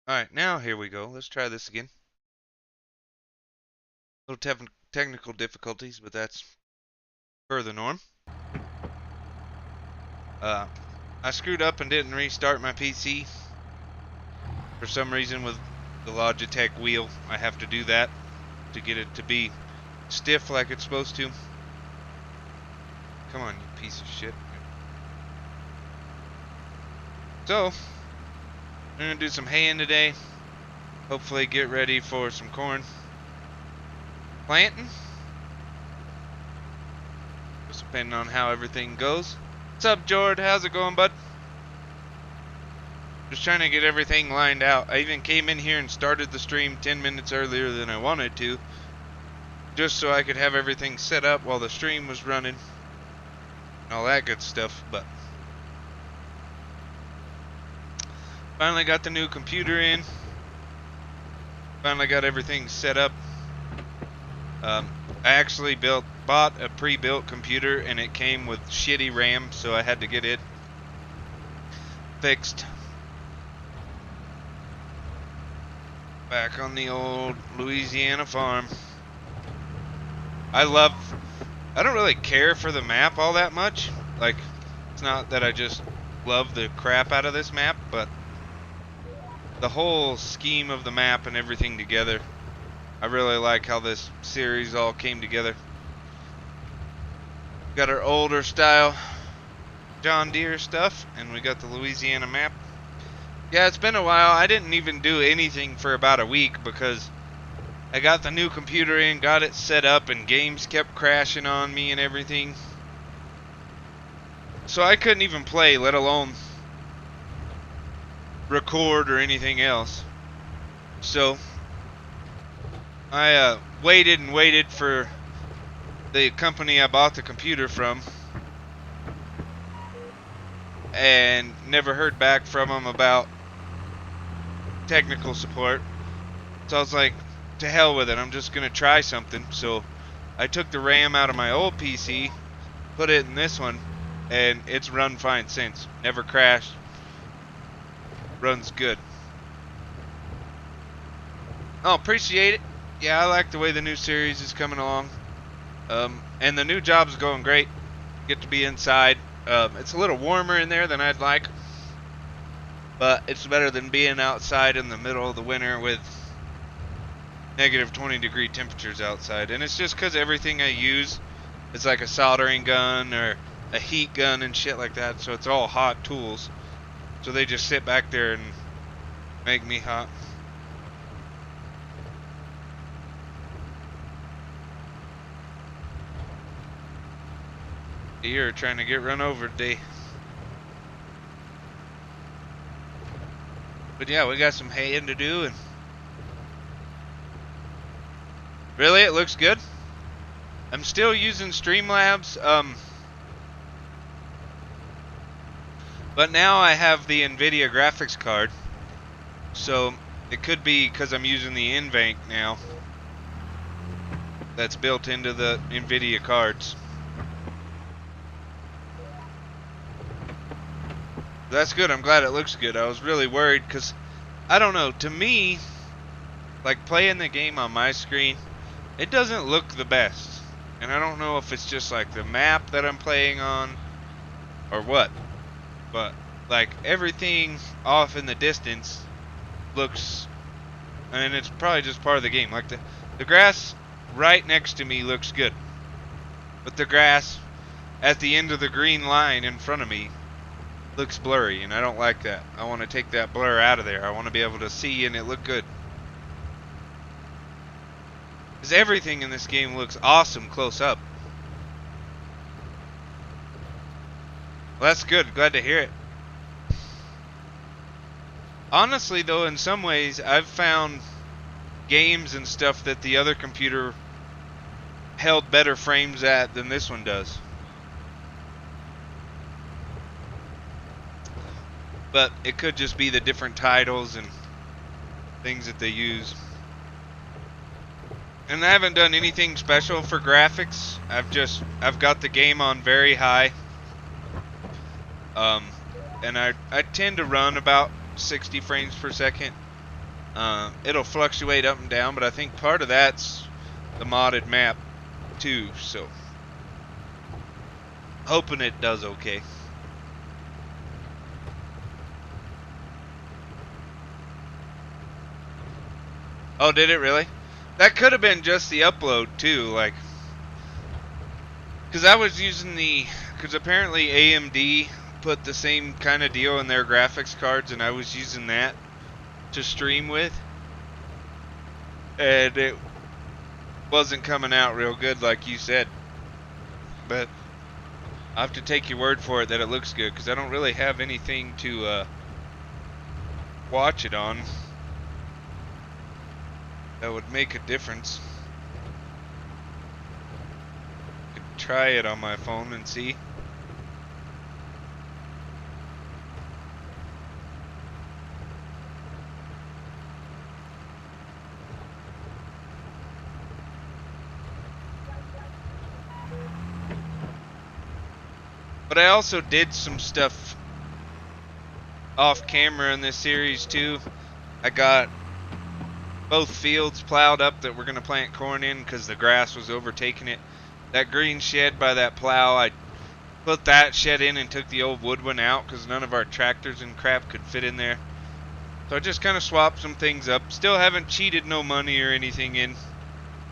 Alright, now here we go. Let's try this again. Little technical difficulties, but that's per the norm. I screwed up and didn't restart my PC. For some reason with the Logitech wheel, I have to do that to get it to be stiff like it's supposed to. Come on, you piece of shit. So, I'm gonna do some haying today. Hopefully get ready for some corn planting. Just depending on how everything goes. What's up, Jord? How's it going, bud? Just trying to get everything lined out. I even came in here and started the stream 10 minutes earlier than I wanted to, just so I could have everything set up while the stream was running and all that good stuff. But finally got the new computer in. Finally got everything set up. I actually bought a pre-built computer and it came with shitty RAM, so I had to get it fixed. Back on the old Louisiana farm. I don't really care for the map all that much. Like, it's not that I just love the crap out of this map, but the whole scheme of the map and everything together, I really like how this series all came together. Got our older style John Deere stuff, and we got the Louisiana map. Yeah, it's been a while. I didn't even do anything for about a week because I got the new computer in, got it set up, and games kept crashing on me and everything. So I couldn't even play, let alone record or anything else. So I waited and waited for the company I bought the computer from, and never heard back from them about technical support. So I was like, to hell with it, I'm just gonna try something. So I took the RAM out of my old PC, put it in this one, and it's run fine since. Never crashed. Runs good. Oh, appreciate it. Yeah, I like the way the new series is coming along. And the new job's going great. Get to be inside. It's a little warmer in there than I'd like, but it's better than being outside in the middle of the winter with negative 20-degree temperatures outside. And it's just because everything I use is like a soldering gun or a heat gun and shit like that, so it's all hot tools. So they just sit back there and make me hot. Deer are trying to get run over today. But yeah, we got some haying to do, and really, it looks good. I'm still using Streamlabs, but now I have the NVIDIA graphics card, so it could be because I'm using the NVENC now that's built into the NVIDIA cards. That's good. I'm glad it looks good. I was really worried because, I don't know, to me, like playing the game on my screen, it doesn't look the best. And I don't know if it's just like the map that I'm playing on or what. But like everything off in the distance looks, and it's probably just part of the game. Like the grass right next to me looks good, but the grass at the end of the green line in front of me looks blurry, and I don't like that. I want to take that blur out of there. I want to be able to see and it look good. Because everything in this game looks awesome close up. Well, that's good. Glad to hear it. Honestly, though, in some ways, I've found games and stuff that the other computer held better frames at than this one does. But it could just be the different titles and things that they use. And I haven't done anything special for graphics. I've got the game on very high. And I tend to run about 60 frames per second. It'll fluctuate up and down, but I think part of that's the modded map too, so hoping it does okay. Oh, did it really? That could have been just the upload too, like, because I was using because apparently AMD put the same kind of deal in their graphics cards, and I was using that to stream with, and it wasn't coming out real good like you said. But I have to take your word for it that it looks good, because I don't really have anything to watch it on that would make a difference. Could try it on my phone and see. But I also did some stuff off camera in this series too. I got both fields plowed up that we're going to plant corn in because the grass was overtaking it. That green shed by that plow, I put that shed in and took the old wood one out because none of our tractors and crap could fit in there. So I just kind of swapped some things up. Still haven't cheated no money or anything in.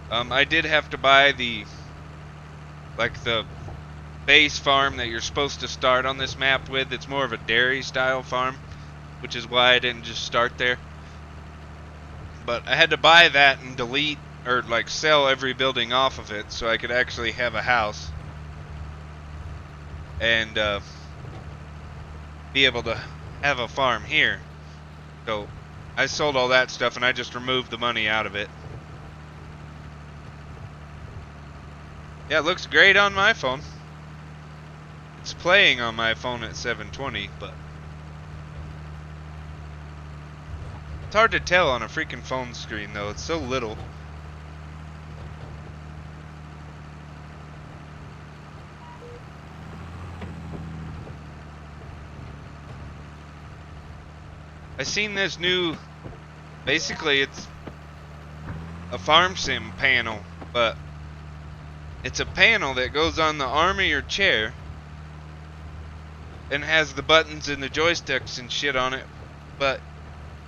I did have to buy the base farm that you're supposed to start on this map with. It's more of a dairy style farm, which is why I didn't just start there. But I had to buy that and delete or like sell every building off of it so I could actually have a house and be able to have a farm here. So I sold all that stuff and I just removed the money out of it. Yeah, it looks great on my phone. It's playing on my phone at 720, but it's hard to tell on a freaking phone screen though. It's so little. I seen this new, basically it's a farm sim panel, but it's a panel that goes on the arm of your chair and has the buttons and the joysticks and shit on it, but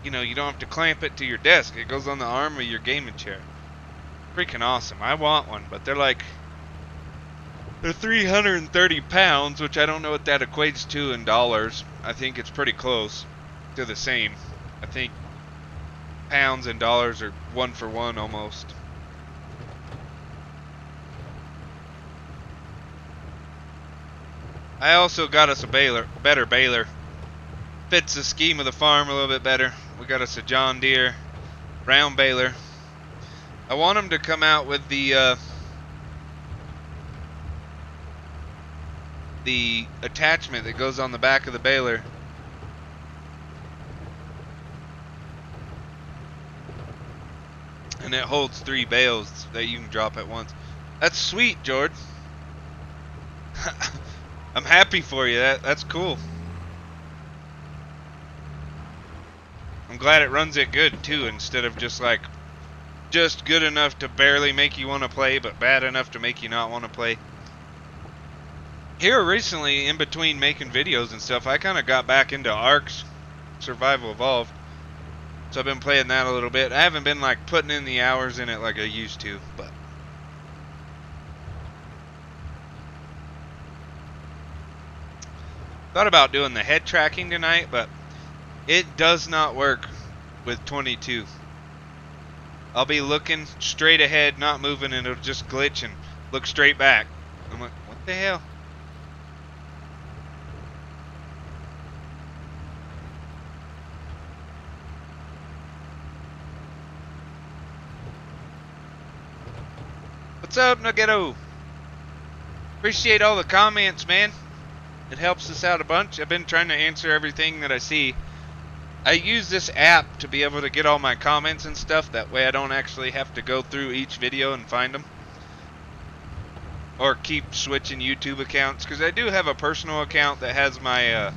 you know, you don't have to clamp it to your desk. It goes on the arm of your gaming chair. Freaking awesome. I want one, but they're 330 pounds, which I don't know what that equates to in dollars. I think it's pretty close to the same. I think pounds and dollars are 1 for 1 almost. I also got us a better baler. Fits the scheme of the farm a little bit better. We got us a John Deere round baler. I want them to come out with the attachment that goes on the back of the baler. And it holds 3 bales that you can drop at once. That's sweet, George. I'm happy for you. That's cool. I'm glad it runs it good too, instead of just good enough to barely make you want to play, but bad enough to make you not want to play. Here recently, in between making videos and stuff, I kind of got back into ARK's Survival Evolved. So I've been playing that a little bit. I haven't been putting in the hours in it like I used to, but thought about doing the head tracking tonight, but it does not work with 22. I'll be looking straight ahead, not moving, and it'll just glitch and look straight back. I'm like, what the hell? What's up, Nuggetto? Appreciate all the comments, man. It helps us out a bunch. I've been trying to answer everything that I see. I use this app to be able to get all my comments and stuff. That way I don't actually have to go through each video and find them. Or keep switching YouTube accounts. Because I do have a personal account that has my,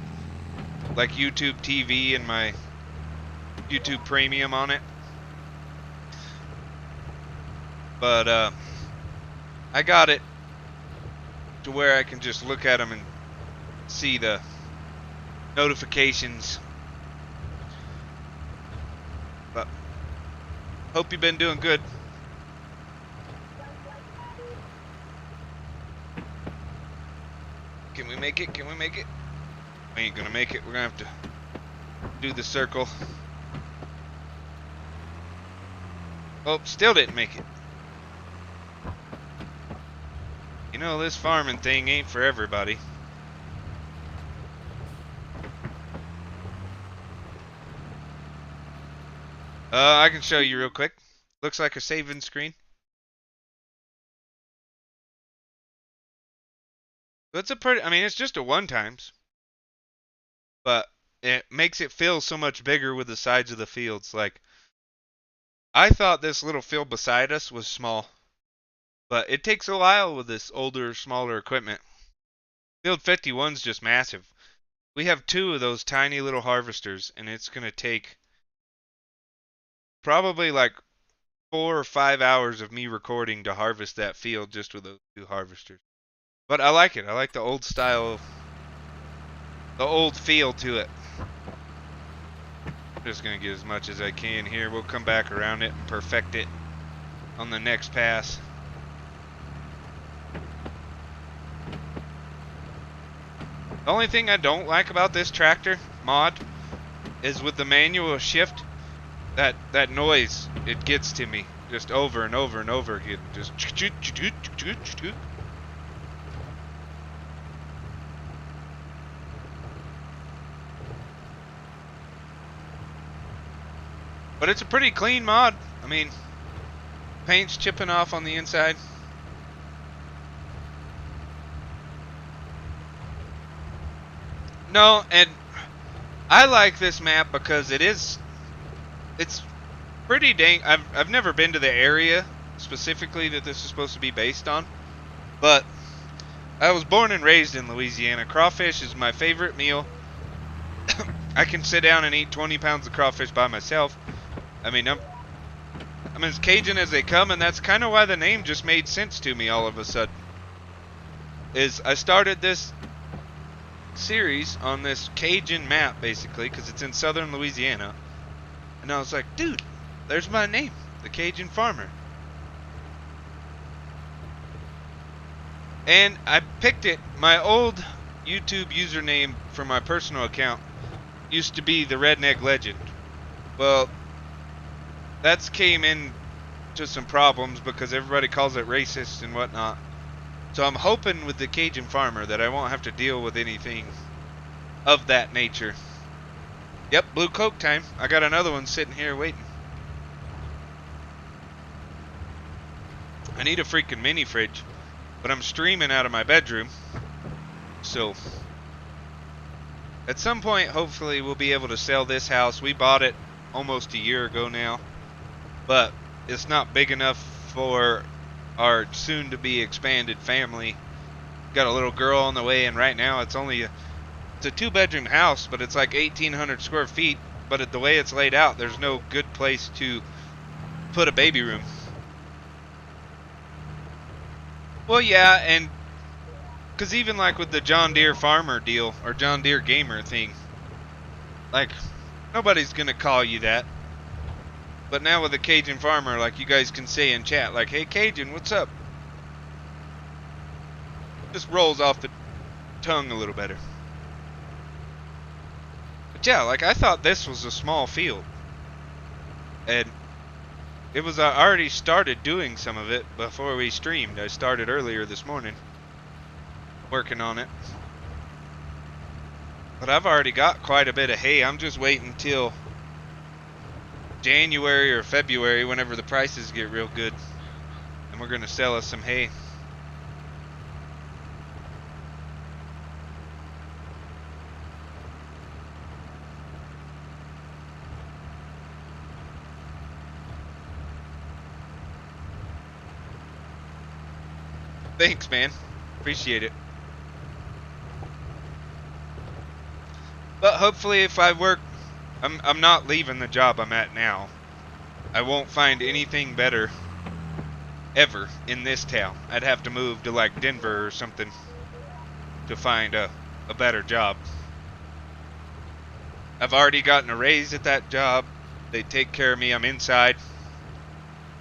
YouTube TV and my YouTube Premium on it. But I got it to where I can just look at them and see the notifications. But hope you've been doing good. Can we make it? Can we make it? We ain't gonna make it. We're gonna have to do the circle. Oh, still didn't make it. You know, this farming thing ain't for everybody. I can show you real quick. Looks like a saving screen. It's a pretty, I mean, it's just a one times. But it makes it feel so much bigger with the sides of the fields. Like, I thought this little field beside us was small. But it takes a while with this older, smaller equipment. Field 51's just massive. We have 2 of those tiny little harvesters, and it's going to take probably like 4 or 5 hours of me recording to harvest that field just with those 2 harvesters. But I like it. I like the old style, the old feel to it. I'm just going to get as much as I can here. We'll come back around it and perfect it on the next pass. The only thing I don't like about this tractor mod is with the manual shift, that noise, it gets to me just over and over and over again. Just but it's a pretty clean mod. I mean, paint's chipping off on the inside. No, and I like this map because it's pretty dang. I've never been to the area specifically that this is supposed to be based on, but I was born and raised in Louisiana. Crawfish is my favorite meal. I can sit down and eat 20 pounds of crawfish by myself. I mean, I'm as Cajun as they come, and that's kind of why the name just made sense to me all of a sudden. Is I started this series on this Cajun map basically because it's in southern Louisiana, and I was like, dude, there's my name, the Cajun Farmer. And I picked it. My old YouTube username for my personal account used to be the Redneck Legend. Well, that's came in to some problems because everybody calls it racist and whatnot. So I'm hoping with the Cajun Farmer that I won't have to deal with anything of that nature. Yep, blue Coke time. I got another one sitting here waiting. I need a freaking mini fridge, but I'm streaming out of my bedroom. So at some point, hopefully, we'll be able to sell this house. We bought it almost a year ago now, but it's not big enough for our soon-to-be expanded family. Got a little girl on the way, and right now it's only it's a 2-bedroom house, but it's like 1,800 square feet. But the way it's laid out, there's no good place to put a baby room. Well, yeah, and because even like with the John Deere Farmer deal or John Deere Gamer thing, like nobody's gonna call you that. But now with the Cajun Farmer, like you guys can say in chat, like, hey Cajun, what's up? Just rolls off the tongue a little better. But yeah, like I thought this was a small field. And it was, I already started doing some of it before we streamed. I started earlier this morning working on it. But I've already got quite a bit of hay. I'm just waiting till January or February, whenever the prices get real good, and we're going to sell us some hay. Thanks, man. Appreciate it. But hopefully if I work I'm not leaving the job I'm at now. I won't find anything better ever in this town. I'd have to move to like Denver or something to find a better job. I've already gotten a raise at that job. They take care of me. I'm inside.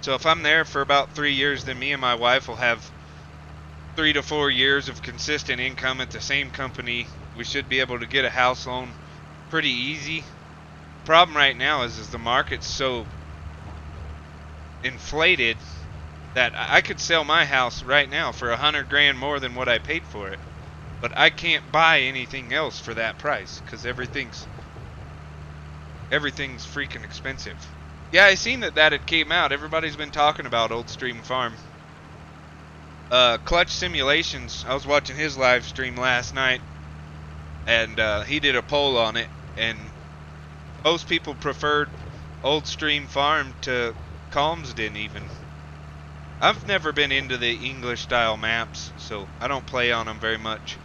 So if I'm there for about 3 years, then me and my wife will have 3 to 4 years of consistent income at the same company. We should be able to get a house loan pretty easy. Problem right now is the market's so inflated that I could sell my house right now for $100,000 more than what I paid for it, but I can't buy anything else for that price because everything's freaking expensive. Yeah, I seen that it came out. Everybody's been talking about Old Stream Farm. Clutch Simulations, I was watching his live stream last night, and he did a poll on it, and most people preferred Old Stream Farm to Calmsden even. I've never been into the English style maps, so I don't play on them very much.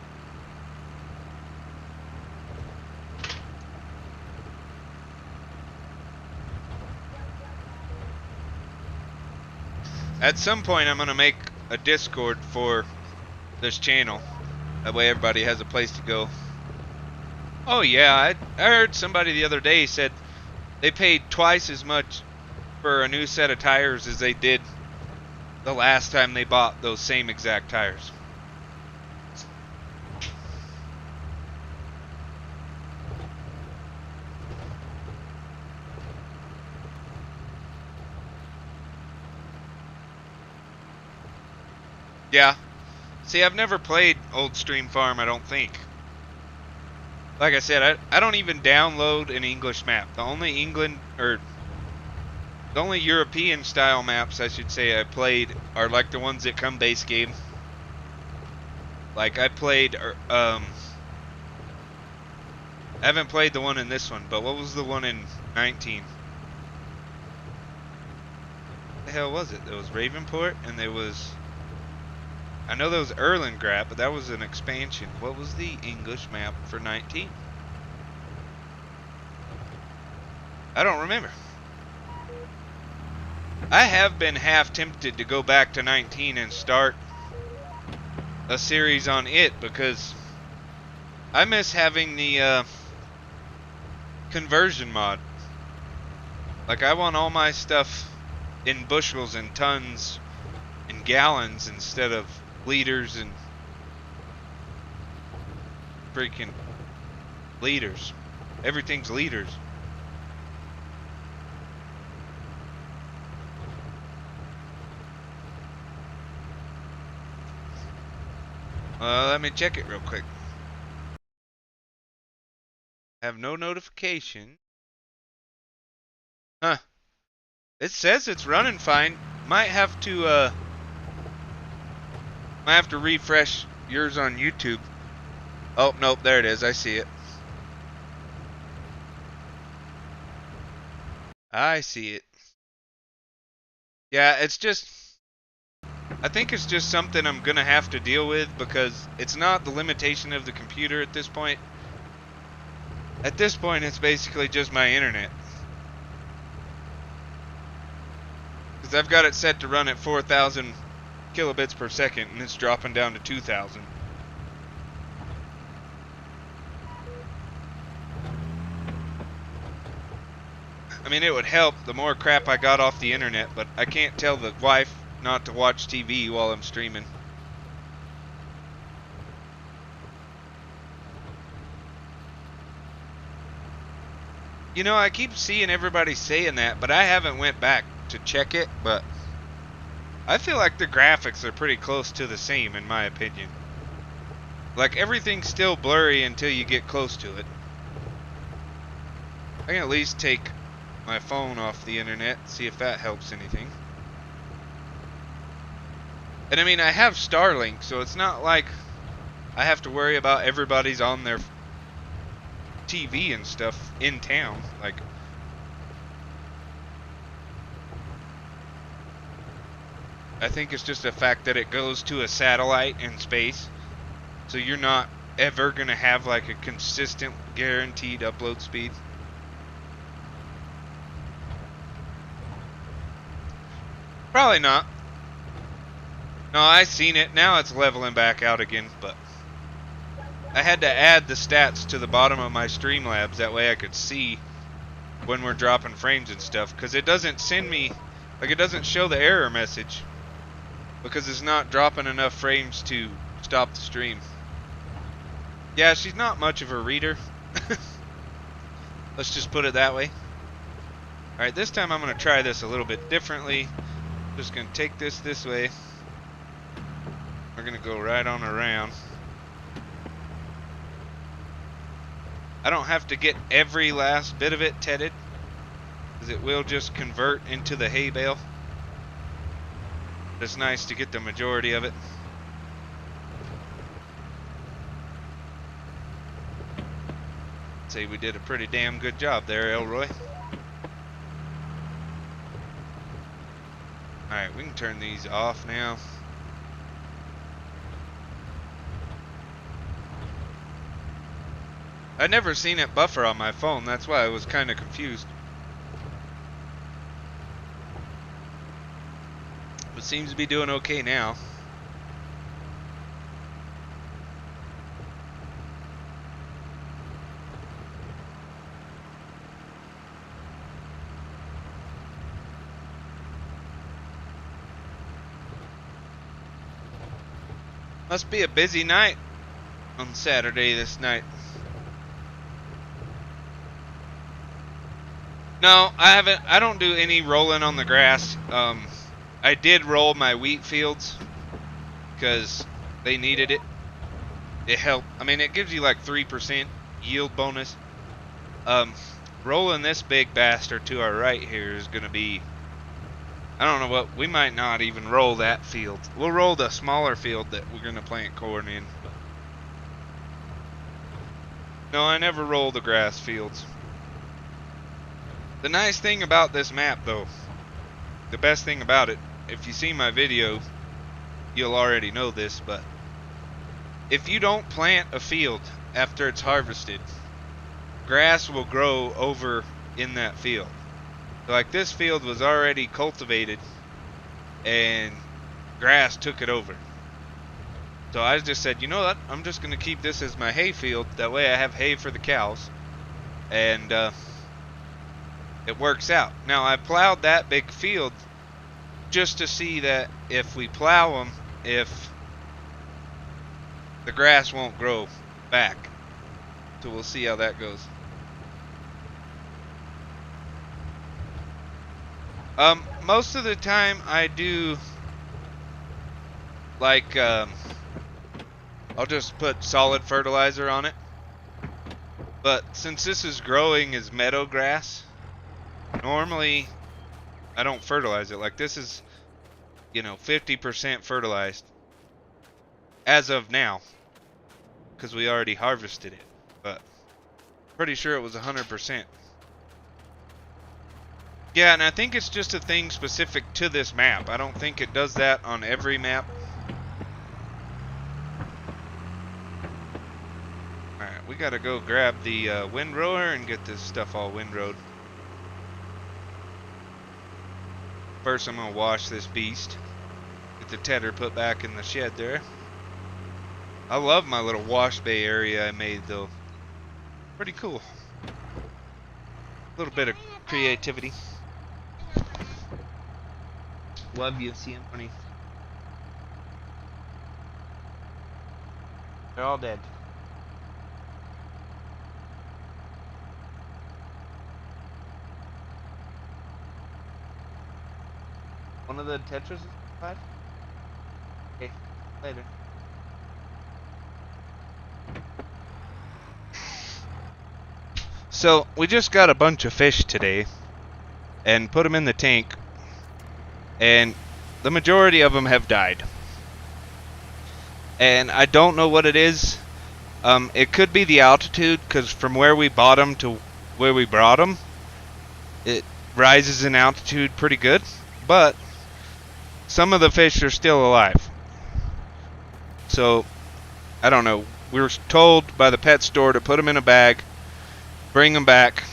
At some point I'm going to make a Discord for this channel. That way everybody has a place to go. Oh yeah, I heard somebody the other day said they paid twice as much for a new set of tires as they did the last time they bought those same exact tires. Yeah. See, I've never played Old Stream Farm, I don't think. Like I said, I don't even download an English map. The only European style maps, I should say, I played are like the ones that come base game. Like I haven't played the one in this one, but what was the one in 19? What the hell was it? There was Ravenport, and there was, I know there was Erlengrad, but that was an expansion. What was the English map for 19? I don't remember. I have been half tempted to go back to 19 and start a series on it because I miss having the conversion mod. Like, I want all my stuff in bushels and tons and gallons instead of liters and freaking liters. Everything's liters. Let me check it real quick. Have no notification. Huh. It says it's running fine. Might have to refresh yours on YouTube. Oh, nope, there it is. I see it. I see it. Yeah, it's just, I think it's just something I'm gonna have to deal with because it's not the limitation of the computer at this point. At this point, it's basically just my internet. Because I've got it set to run at 4,000 kilobits per second, and it's dropping down to 2,000. I mean, it would help the more crap I got off the internet, but I can't tell the wife not to watch TV while I'm streaming. You know, I keep seeing everybody saying that, but I haven't went back to check it, but I feel like the graphics are pretty close to the same in my opinion. Like, everything's still blurry until you get close to it. I can at least take my phone off the internet, see if that helps anything. And I mean, I have Starlink, so it's not like I have to worry about everybody's on their TV and stuff in town. Like, I think it's just a fact that it goes to a satellite in space, so you're not ever gonna have like a consistent guaranteed upload speed. Probably not. No, I seen it. Now it's leveling back out again, but I had to add the stats to the bottom of my Streamlabs. That way I could see when we're dropping frames and stuff. Because it doesn't send me, like it doesn't show the error message. Because it's not dropping enough frames to stop the stream. Yeah, she's not much of a reader. Let's just put it that way. Alright, this time I'm going to try this a little bit differently. Just going to take this way. We're going to go right on around. I don't have to get every last bit of it tedded, because it will just convert into the hay bale. But it's nice to get the majority of it. I'd say we did a pretty damn good job there, Elroy. Alright, we can turn these off now. I'd never seen it buffer on my phone, that's why I was kind of confused. But seems to be doing okay now. Must be a busy night on Saturday this night. No, I haven't. I don't do any rolling on the grass. I did roll my wheat fields because they needed it. It helped. I mean, it gives you like 3% yield bonus. Rolling this big bastard to our right here is going to be, I don't know what, we might not even roll that field. We'll roll the smaller field that we're going to plant corn in. No, I never roll the grass fields. The nice thing about this map, though, the best thing about it, if you see my video, you'll already know this, but if you don't plant a field after it's harvested, grass will grow over in that field. Like this field was already cultivated and grass took it over. So I just said, you know what, I'm just going to keep this as my hay field. That way I have hay for the cows. And it works out. Now I plowed that big field just to see that if we plow them, if the grass won't grow back. So we'll see how that goes. Most of the time I do like I'll just put solid fertilizer on it. But since this is growing as meadow grass, normally I don't fertilize it. Like this is, 50% fertilized as of now, because we already harvested it. But pretty sure it was 100%. Yeah, and I think it's just a thing specific to this map. I don't think it does that on every map. Alright, we gotta go grab the windrower and get this stuff all windrowed. First I'm gonna wash this beast. Get the tedder put back in the shed there. I love my little wash bay area I made though. Pretty cool. A little bit of creativity. Love you, Symphony. They're all dead. One of the Tetras is bad? Okay, later. So, we just got a bunch of fish today and put them in the tank, and the majority of them have died. And I don't know what it is. It could be the altitude, because from where we bought them to where we brought them, it rises in altitude pretty good, but some of the fish are still alive. So, I don't know. We were told by the pet store to put them in a bag, bring them back,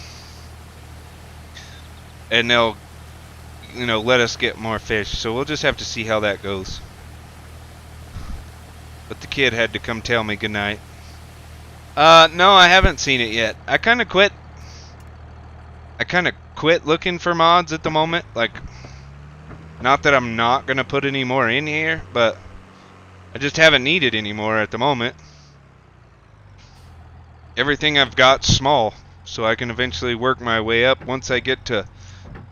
and they'll let us get more fish. So we'll just have to see how that goes. But the kid had to come tell me goodnight. No, I haven't seen it yet. I kind of quit looking for mods at the moment. Like, not that I'm not going to put any more in here, but I just haven't needed any more at the moment. Everything I've got small, so I can eventually work my way up. Once I get to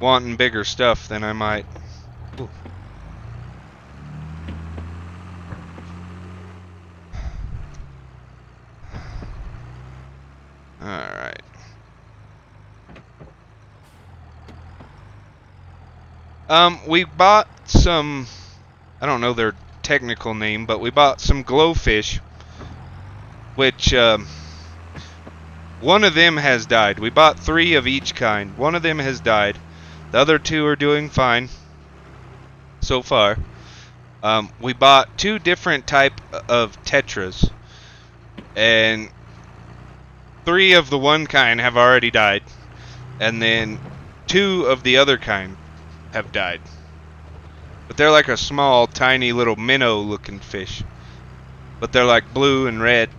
wanting bigger stuff, then I might. Ooh. Alright. We bought some, I don't know their technical name, but we bought some glowfish, which, one of them has died. We bought 3 of each kind. One of them has died. The other 2 are doing fine so far. We bought 2 different type of tetras, and 3 of the one kind have already died, and then 2 of the other kind have died. But they're like a small, tiny little minnow looking fish. But they're like blue and red.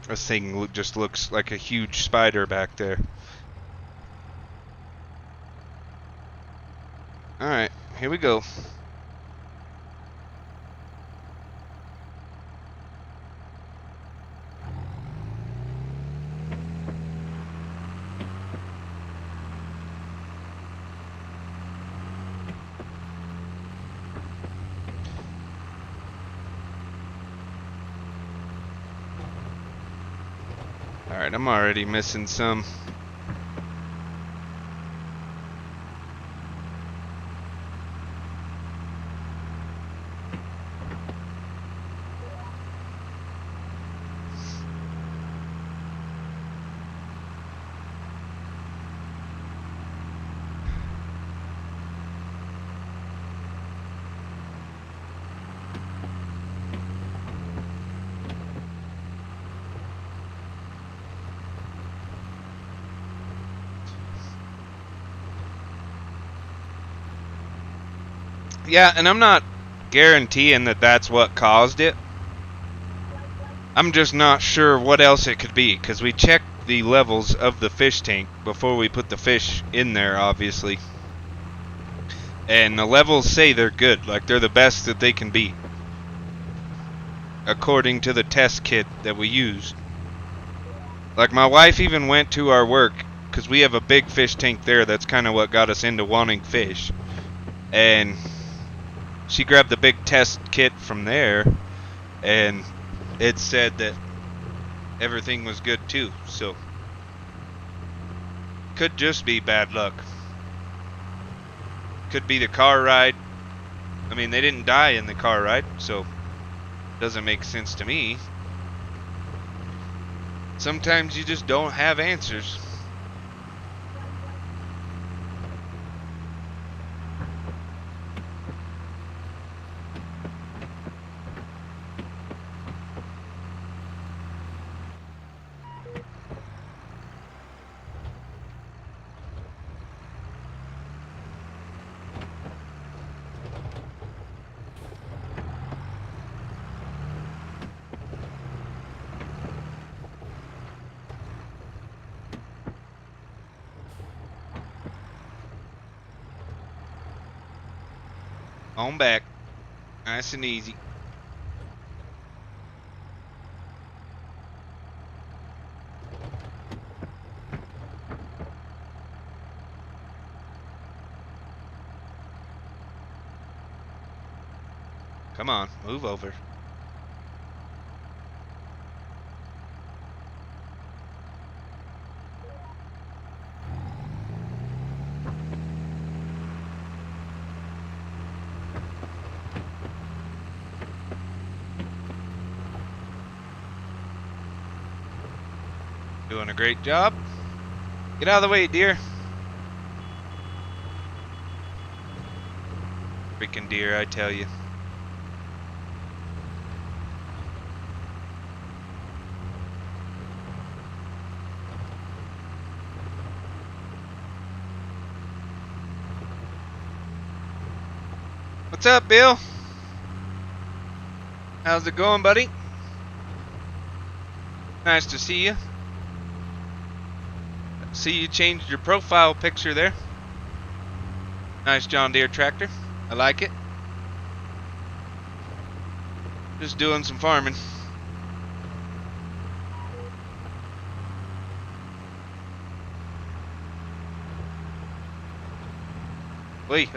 This thing just looks like a huge spider back there. Alright, here we go. Alright, I'm already missing some. Yeah, and I'm not guaranteeing that that's what caused it. I'm just not sure what else it could be, because we checked the levels of the fish tank before we put the fish in there, obviously. And the levels say they're good, like they're the best that they can be, according to the test kit that we used. Like, my wife even went to our work, because we have a big fish tank there. That's kind of what got us into wanting fish. And she grabbed the big test kit from there, and it said that everything was good too. So could just be bad luck. Could be the car ride. I mean, they didn't die in the car ride, so doesn't make sense to me. Sometimes you just don't have answers. On back. Nice and easy. Come on, move over. Doing a great job. Get out of the way, deer. Freaking deer, I tell you. What's up, Bill? How's it going, buddy? Nice to see you. See you changed your profile picture there. Nice John Deere tractor. I like it. Just doing some farming. Wait.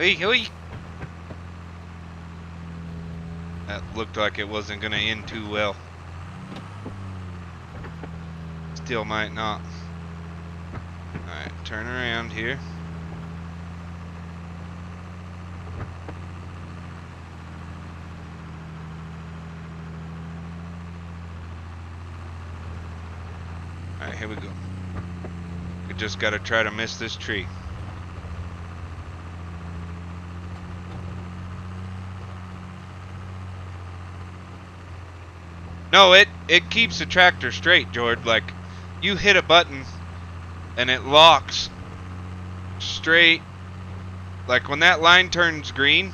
That looked like it wasn't going to end too well. Still might not. Alright, turn around here. Alright, here we go. We just got to try to miss this tree. No, it keeps the tractor straight, Jord. Like, you hit a button and it locks straight. Like, when that line turns green,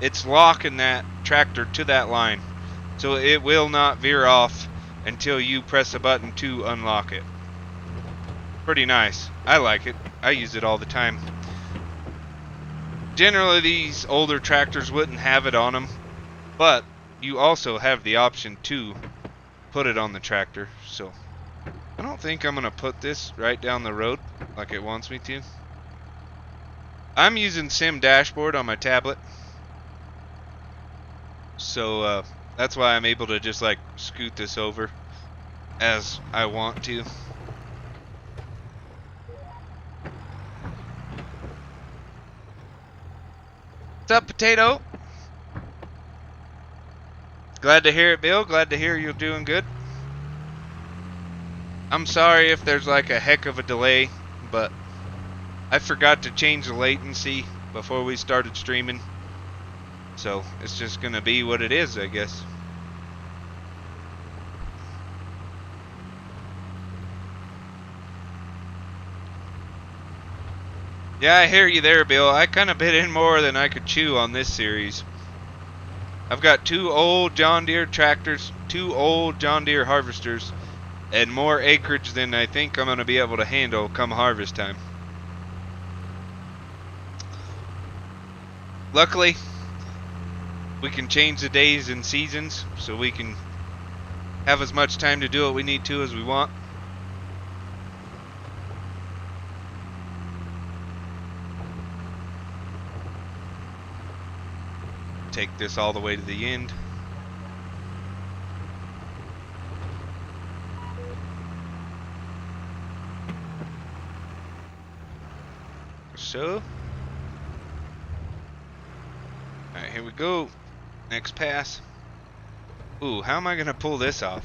it's locking that tractor to that line. So it will not veer off until you press a button to unlock it. Pretty nice. I like it. I use it all the time. Generally, these older tractors wouldn't have it on them, but you also have the option to put it on the tractor. So I don't think I'm gonna put this right down the road like it wants me to. I'm using Sim Dashboard on my tablet, so that's why I'm able to just like scoot this over as I want to. What's up, Potato? Glad to hear it, Bill. Glad to hear you're doing good. I'm sorry if there's like a heck of a delay, but I forgot to change the latency before we started streaming. So it's just gonna be what it is, I guess. Yeah, I hear you there, Bill. I kind of bit in more than I could chew on this series. I've got 2 old John Deere tractors, 2 old John Deere harvesters, and more acreage than I think I'm going to be able to handle come harvest time. Luckily, we can change the days and seasons so we can have as much time to do what we need to as we want. Take this all the way to the end. So, alright, here we go. Next pass. Ooh, how am I gonna pull this off?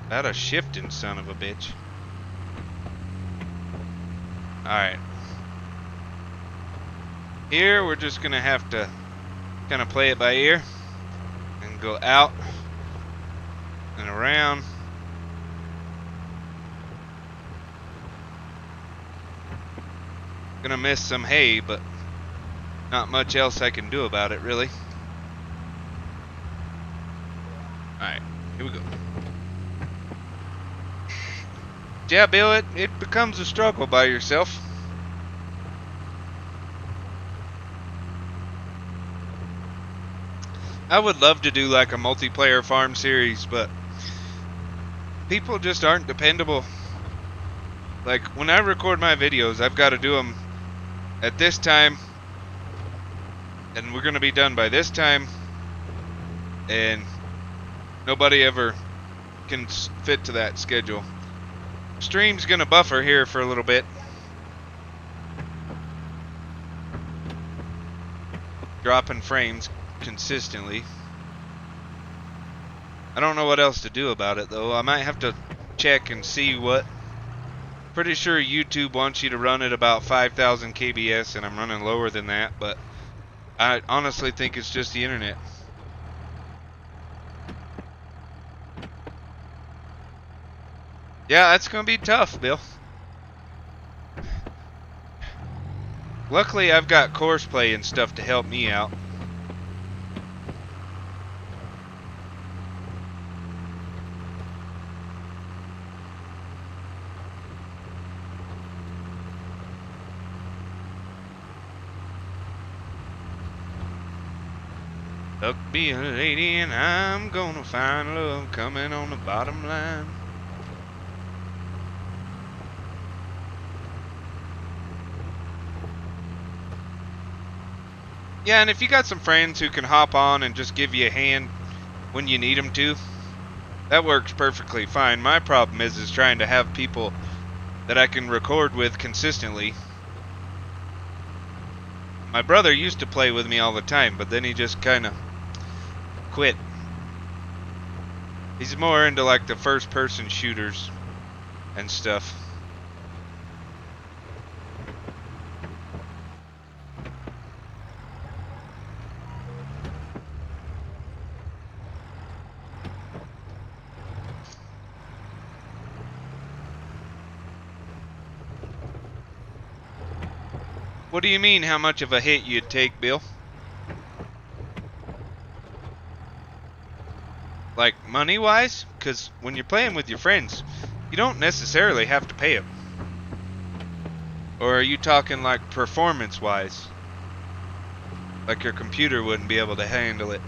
That a shifting son of a bitch. Alright. Here we're just gonna have to kind of play it by ear and go out and around. Gonna miss some hay, but not much else I can do about it, really. Alright, here we go. Yeah, Bill, it becomes a struggle by yourself. I would love to do like a multiplayer farm series, but people just aren't dependable. Like, when I record my videos, I've got to do them at this time, and we're going to be done by this time, and nobody ever can fit to that schedule. Stream's gonna buffer here for a little bit. dropping frames consistently. I don't know what else to do about it though. I might have to check and see what. Pretty sure YouTube wants you to run at about 5,000 kbs, and I'm running lower than that, but I honestly think it's just the internet. Yeah, that's gonna be tough, Bill. Luckily, I've got course play and stuff to help me out. Look, be a lady and I'm gonna find love coming on the bottom line. Yeah, and if you got some friends who can hop on and just give you a hand when you need them to, that works perfectly fine. My problem is trying to have people that I can record with consistently. My brother used to play with me all the time, but then he just kind of quit. He's more into like the first person shooters and stuff. What do you mean how much of a hit you'd take, Bill? Like money-wise? Because when you're playing with your friends, you don't necessarily have to pay them. Or are you talking like performance-wise? Like your computer wouldn't be able to handle it?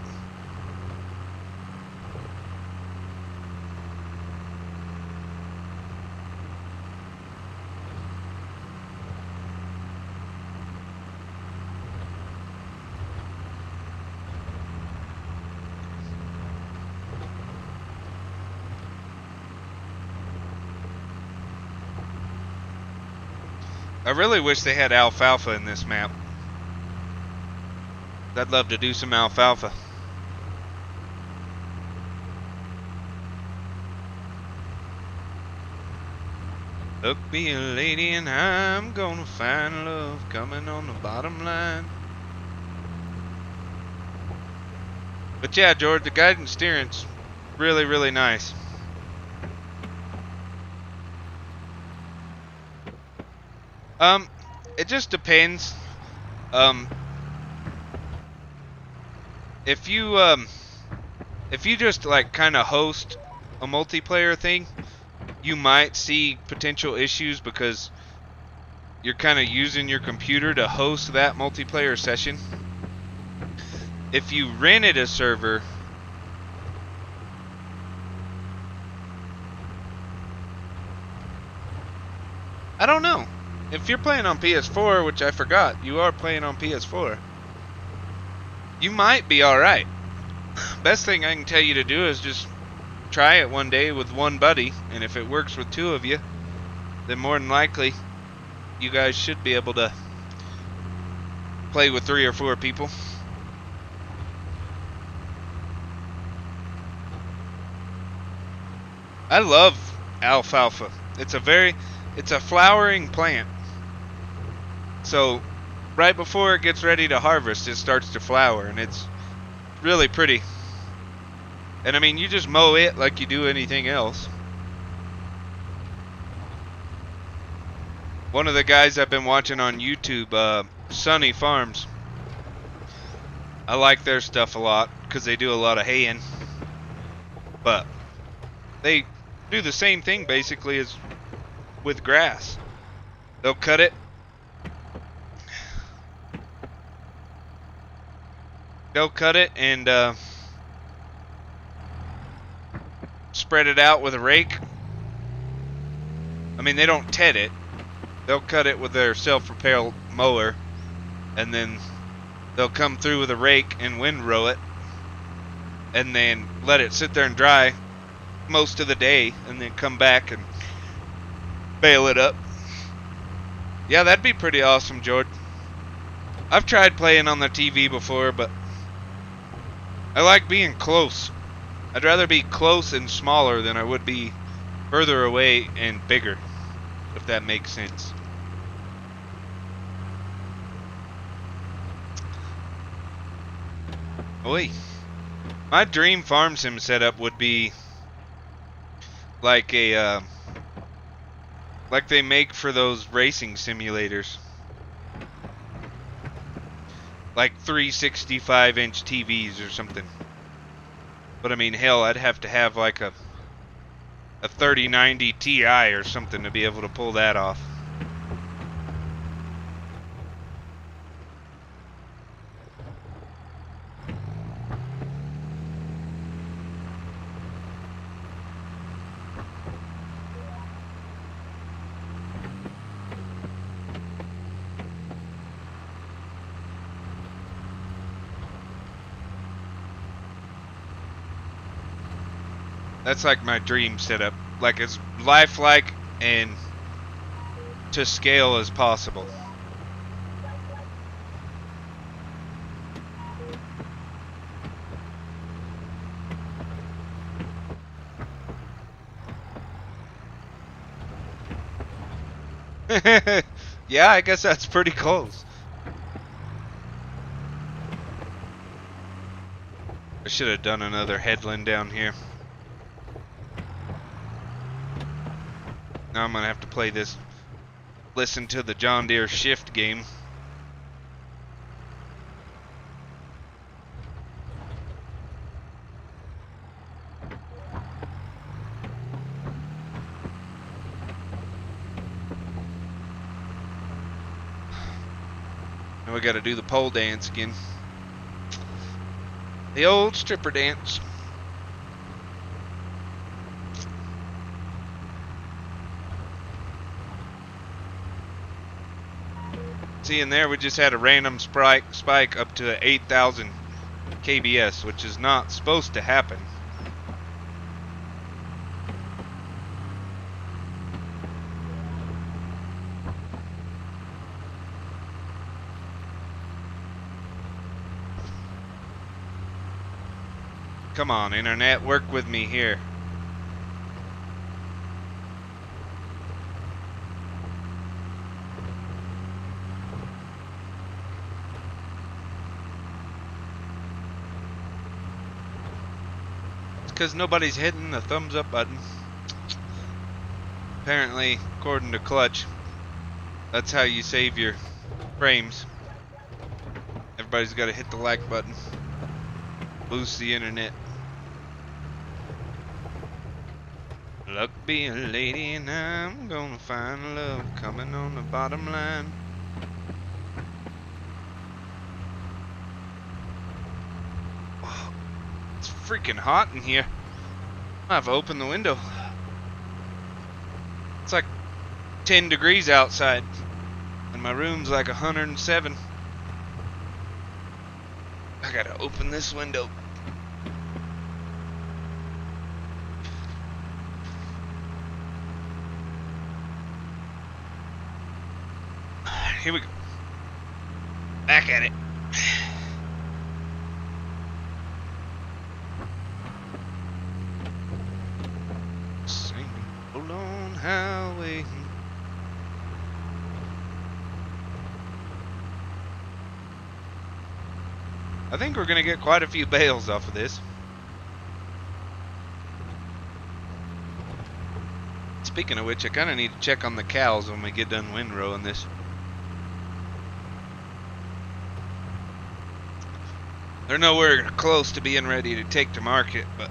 I really wish they had alfalfa in this map. I'd love to do some alfalfa. Look, me a lady and I'm gonna find love coming on the bottom line. But yeah, George, the guidance steering's really, really nice. It just depends. If you just like kind of host a multiplayer thing, you might see potential issues because you're kind of using your computer to host that multiplayer session. If you rented a server, I don't know. If you're playing on PS4, which I forgot, you are playing on PS4, you might be alright. Best thing I can tell you to do is just try it one day with one buddy, and if it works with two of you, then more than likely you guys should be able to play with 3 or 4 people. I love alfalfa. It's a flowering plant. So right before it gets ready to harvest, it starts to flower, and it's really pretty. And I mean, you just mow it like you do anything else. One of the guys I've been watching on YouTube, Sunny Farms, I like their stuff a lot because they do a lot of haying. But they do the same thing basically as with grass. They'll cut it. They'll cut it and spread it out with a rake. I mean, they don't ted it. They'll cut it with their self-propelled mower, and then they'll come through with a rake and windrow it, and then let it sit there and dry most of the day, and then come back and bale it up. Yeah, that'd be pretty awesome, George. I've tried playing on the TV before, but I like being close. I'd rather be close and smaller than I would be further away and bigger, if that makes sense. Oi. My dream farm sim setup would be like a like they make for those racing simulators. Like 365-inch TVs or something. But I mean, hell, I'd have to have like a 3090 Ti or something to be able to pull that off. That's like my dream setup. Like as lifelike and to scale as possible. Yeah, I guess that's pretty close. I should have done another headland down here. Now I'm gonna have to play this, listen to the John Deere shift game. Now we gotta do the pole dance again. The old stripper dance. See, in there we just had a random spike up to 8,000 kbs, which is not supposed to happen. Come on, internet, work with me here. It's because nobody's hitting the thumbs up button. Apparently, according to Clutch, that's how you save your frames. Everybody's got to hit the like button. Boost the internet. Luck be a lady and I'm gonna find love coming on the bottom line. Oh, it's freaking hot in here. I have to open the window. It's like 10 degrees outside and my room's like 107. I gotta open this window. Here we go. Back at it. Singing along highway. I think we're gonna get quite a few bales off of this. Speaking of which, I kinda need to check on the cows when we get done windrowing this. They're nowhere close to being ready to take to market, but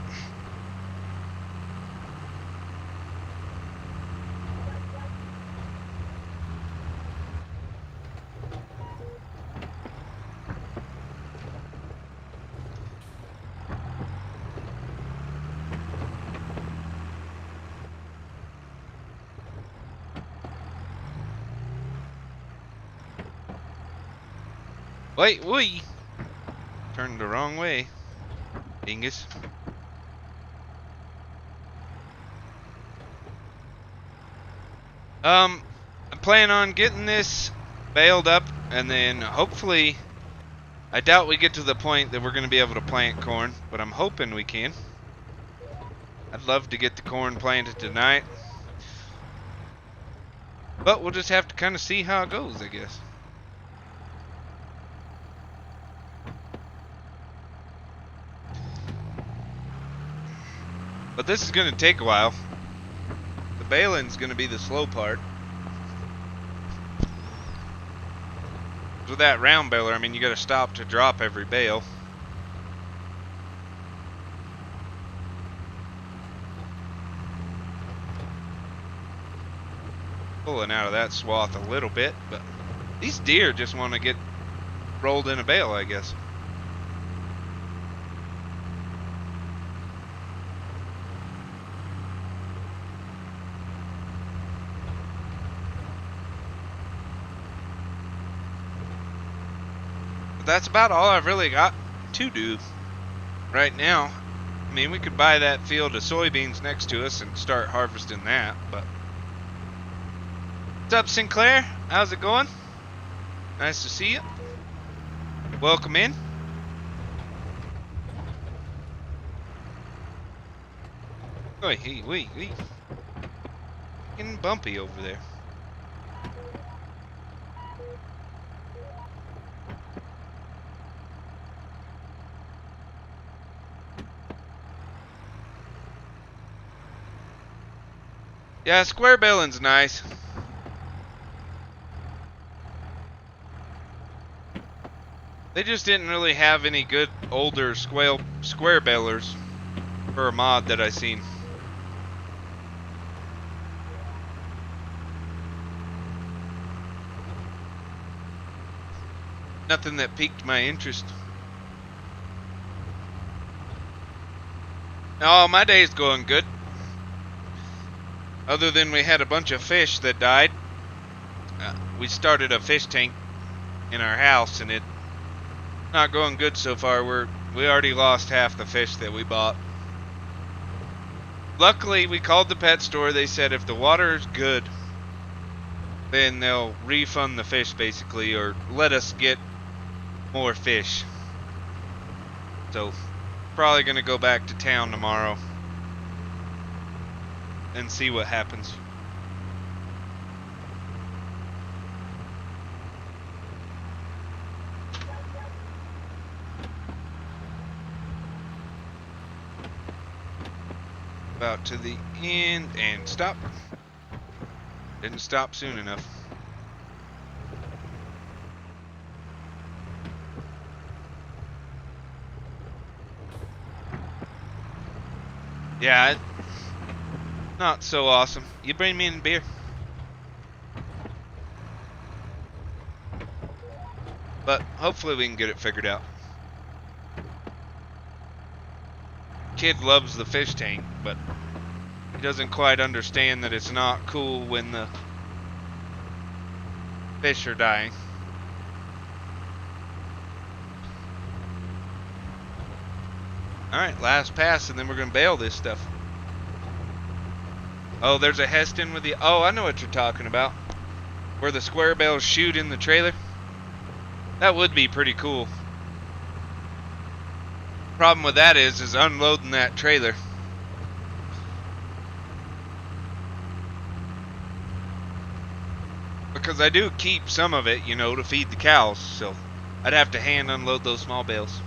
wait, wee! Turned the wrong way, dingus. I'm planning on getting this baled up And then hopefully, I doubt we get to the point that we're going to be able to plant corn, but I'm hoping we can. I'd love to get the corn planted tonight. But we'll just have to kind of see how it goes, I guess. But this is going to take a while. The baling's going to be the slow part. With that round baler, I mean, you got to stop to drop every bale. Pulling out of that swath a little bit, but these deer just want to get rolled in a bale, I guess. But that's about all I've really got to do right now. I mean, we could buy that field of soybeans next to us and start harvesting that, but... What's up, Sinclair? How's it going? Nice to see you. Welcome in. Oh, hey, wait. Getting bumpy over there. Yeah, square baling's nice. They just didn't really have any good older square balers for a mod that I seen. Nothing that piqued my interest. Oh, my day's going good. Other than we had a bunch of fish that died. We started a fish tank in our house and it not going good so far. We already lost half the fish that we bought. Luckily, we called the pet store. They said if the water is good, then they'll refund the fish basically, or let us get more fish. So, probably gonna go back to town tomorrow and see what happens. About to the end and stop. Didn't stop soon enough. Yeah, not so awesome. You bring me in beer. But hopefully we can get it figured out. Kid loves the fish tank, but he doesn't quite understand that it's not cool when the fish are dying. Alright, last pass and then we're gonna bail this stuff. Oh, there's a Heston with the... Oh, I know what you're talking about. Where the square bales shoot in the trailer. That would be pretty cool. Problem with that is unloading that trailer. Because I do keep some of it, you know, to feed the cows, so I'd have to hand unload those small bales.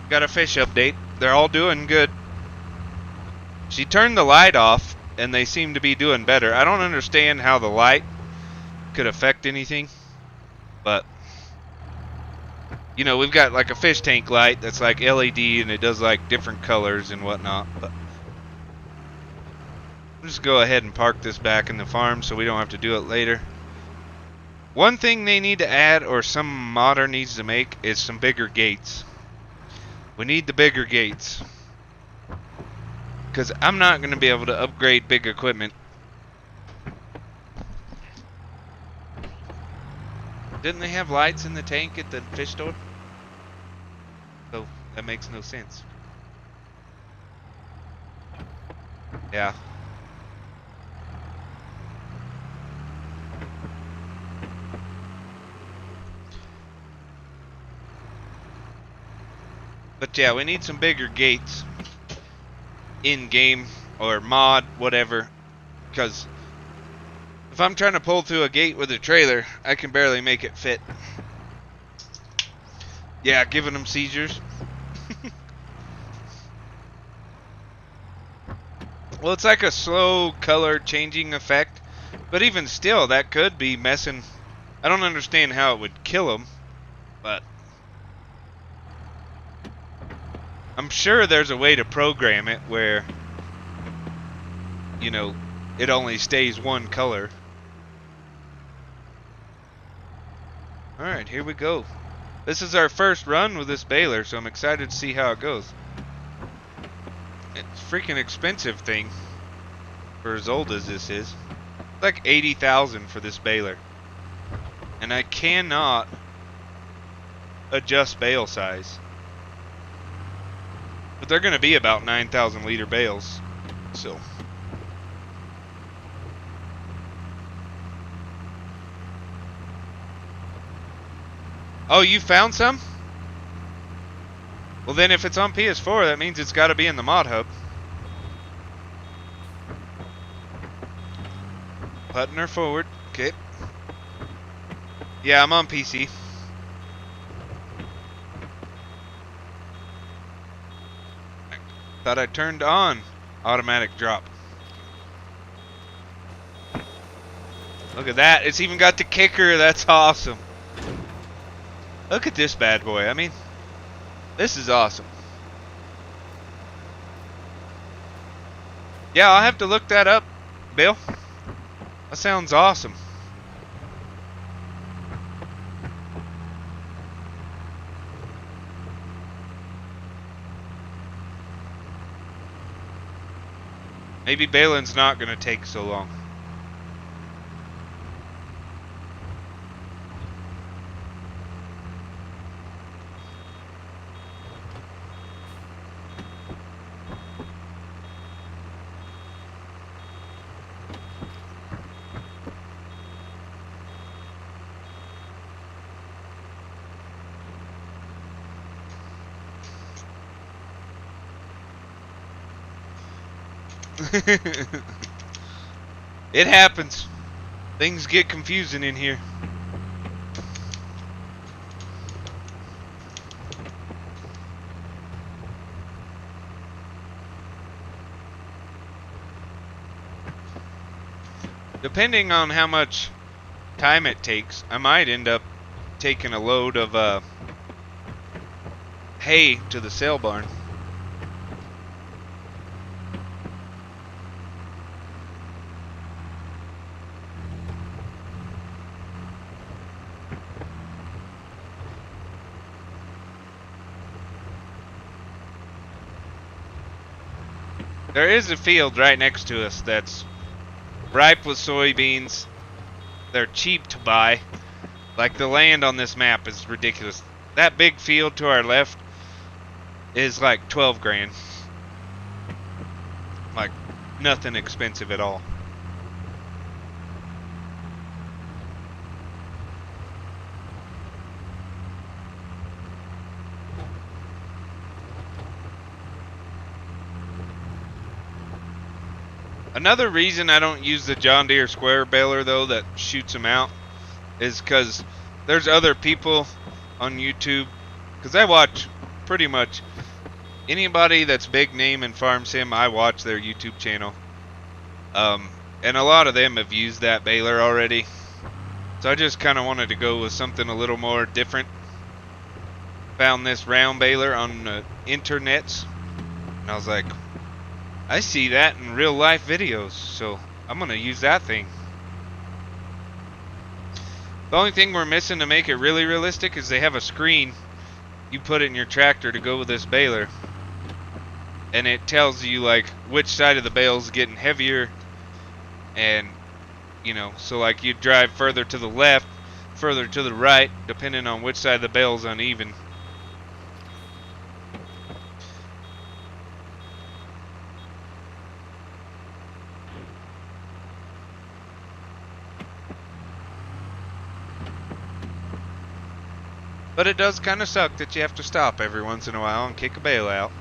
Got a fish update. They're all doing good. She turned the light off, and they seem to be doing better. I don't understand how the light could affect anything, but, you know, we've got like a fish tank light that's like LED, and it does like different colors and whatnot, but I'll just go ahead and park this back in the farm so we don't have to do it later. One thing they need to add, or some modder needs to make, is some bigger gates. We need the bigger gates. Because I'm not going to be able to upgrade big equipment. Didn't they have lights in the tank at the fish store? That makes no sense. Yeah. But yeah, we need some bigger gates in game or mod, whatever, because if I'm trying to pull through a gate with a trailer, I can barely make it fit. Yeah, giving them seizures. Well, it's like a slow color changing effect, but even still, that could be messing. I don't understand how it would kill them, but I'm sure there's a way to program it where, you know, it only stays one color. Alright, here we go. This is our first run with this baler, so I'm excited to see how it goes. It's a freaking expensive thing for as old as this is. It's like 80,000 for this baler. And I cannot adjust bale size. But they're going to be about 9,000 liter bales. So oh, you found some? Well then if it's on PS4, that means it's got to be in the mod hub. Putting her forward. Okay. Yeah, I'm on PC. Thought I turned on automatic drop. Look at that. It's even got the kicker. That's awesome. Look at this bad boy. I mean, this is awesome. Yeah, I'll have to look that up, Bill. That sounds awesome. Maybe baling's not going to take so long. It happens. Things get confusing in here. Depending on how much time it takes, I might end up taking a load of hay to the sale barn. There is a field right next to us that's ripe with soybeans. They're cheap to buy. Like the land on this map is ridiculous. That big field to our left is like 12 grand. Like nothing expensive at all. Another reason I don't use the John Deere square baler though that shoots them out is because there's other people on YouTube, because I watch pretty much anybody that's big name in farm sim. I watch their YouTube channel, and a lot of them have used that baler already, so I just kind of wanted to go with something a little more different. Found this round baler on the internets, and I was like, I see that in real life videos, so I'm gonna use that thing. The only thing we're missing to make it really realistic is they have a screen you put it in your tractor to go with this baler, and it tells you like which side of the bale is getting heavier, and you know, so like you drive further to the left, further to the right, depending on which side of the bale is uneven. But it does kind of suck that you have to stop every once in a while and kick a bale out.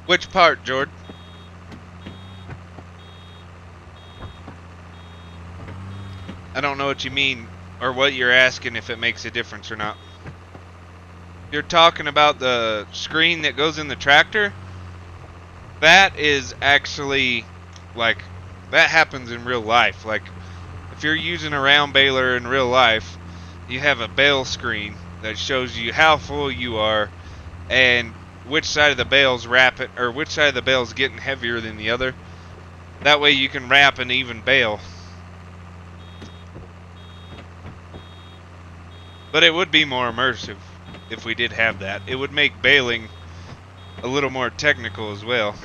Which part, Jord? I don't know what you mean or what you're asking, if it makes a difference or not. You're talking about the screen that goes in the tractor? That is actually, like, that happens in real life. Like, if you're using a round baler in real life, you have a bale screen that shows you how full you are and which side of the bale's wrapping, or which side of the bale's getting heavier than the other. That way you can wrap an even bale. But it would be more immersive if we did have that. It would make baling a little more technical as well.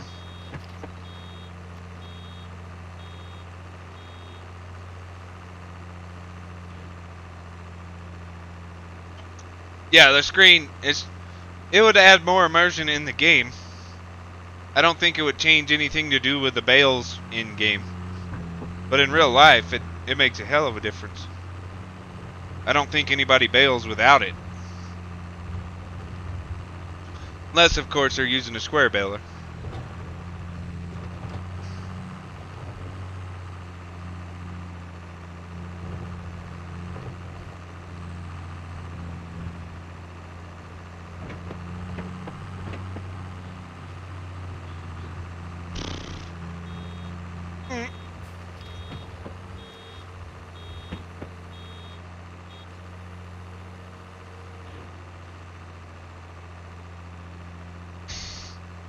Yeah, the screen is, it would add more immersion in the game. I don't think it would change anything to do with the bales in game. But in real life, it makes a hell of a difference. I don't think anybody bales without it. Unless, of course, they're using a square baler.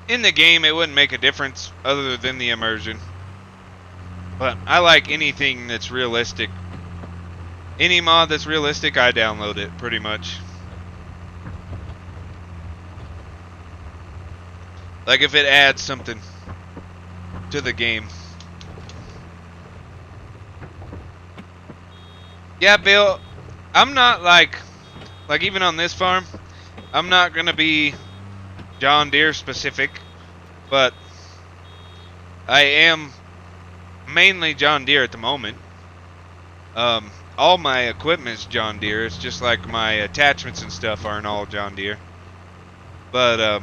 In the game, it wouldn't make a difference other than the immersion. But I like anything that's realistic. Any mod that's realistic, I download it, pretty much. Like if it adds something to the game. Yeah, Bill, I'm not like even on this farm, I'm not going to be John Deere specific, but I am mainly John Deere at the moment. All my equipment's John Deere. It's just like my attachments and stuff aren't all John Deere. But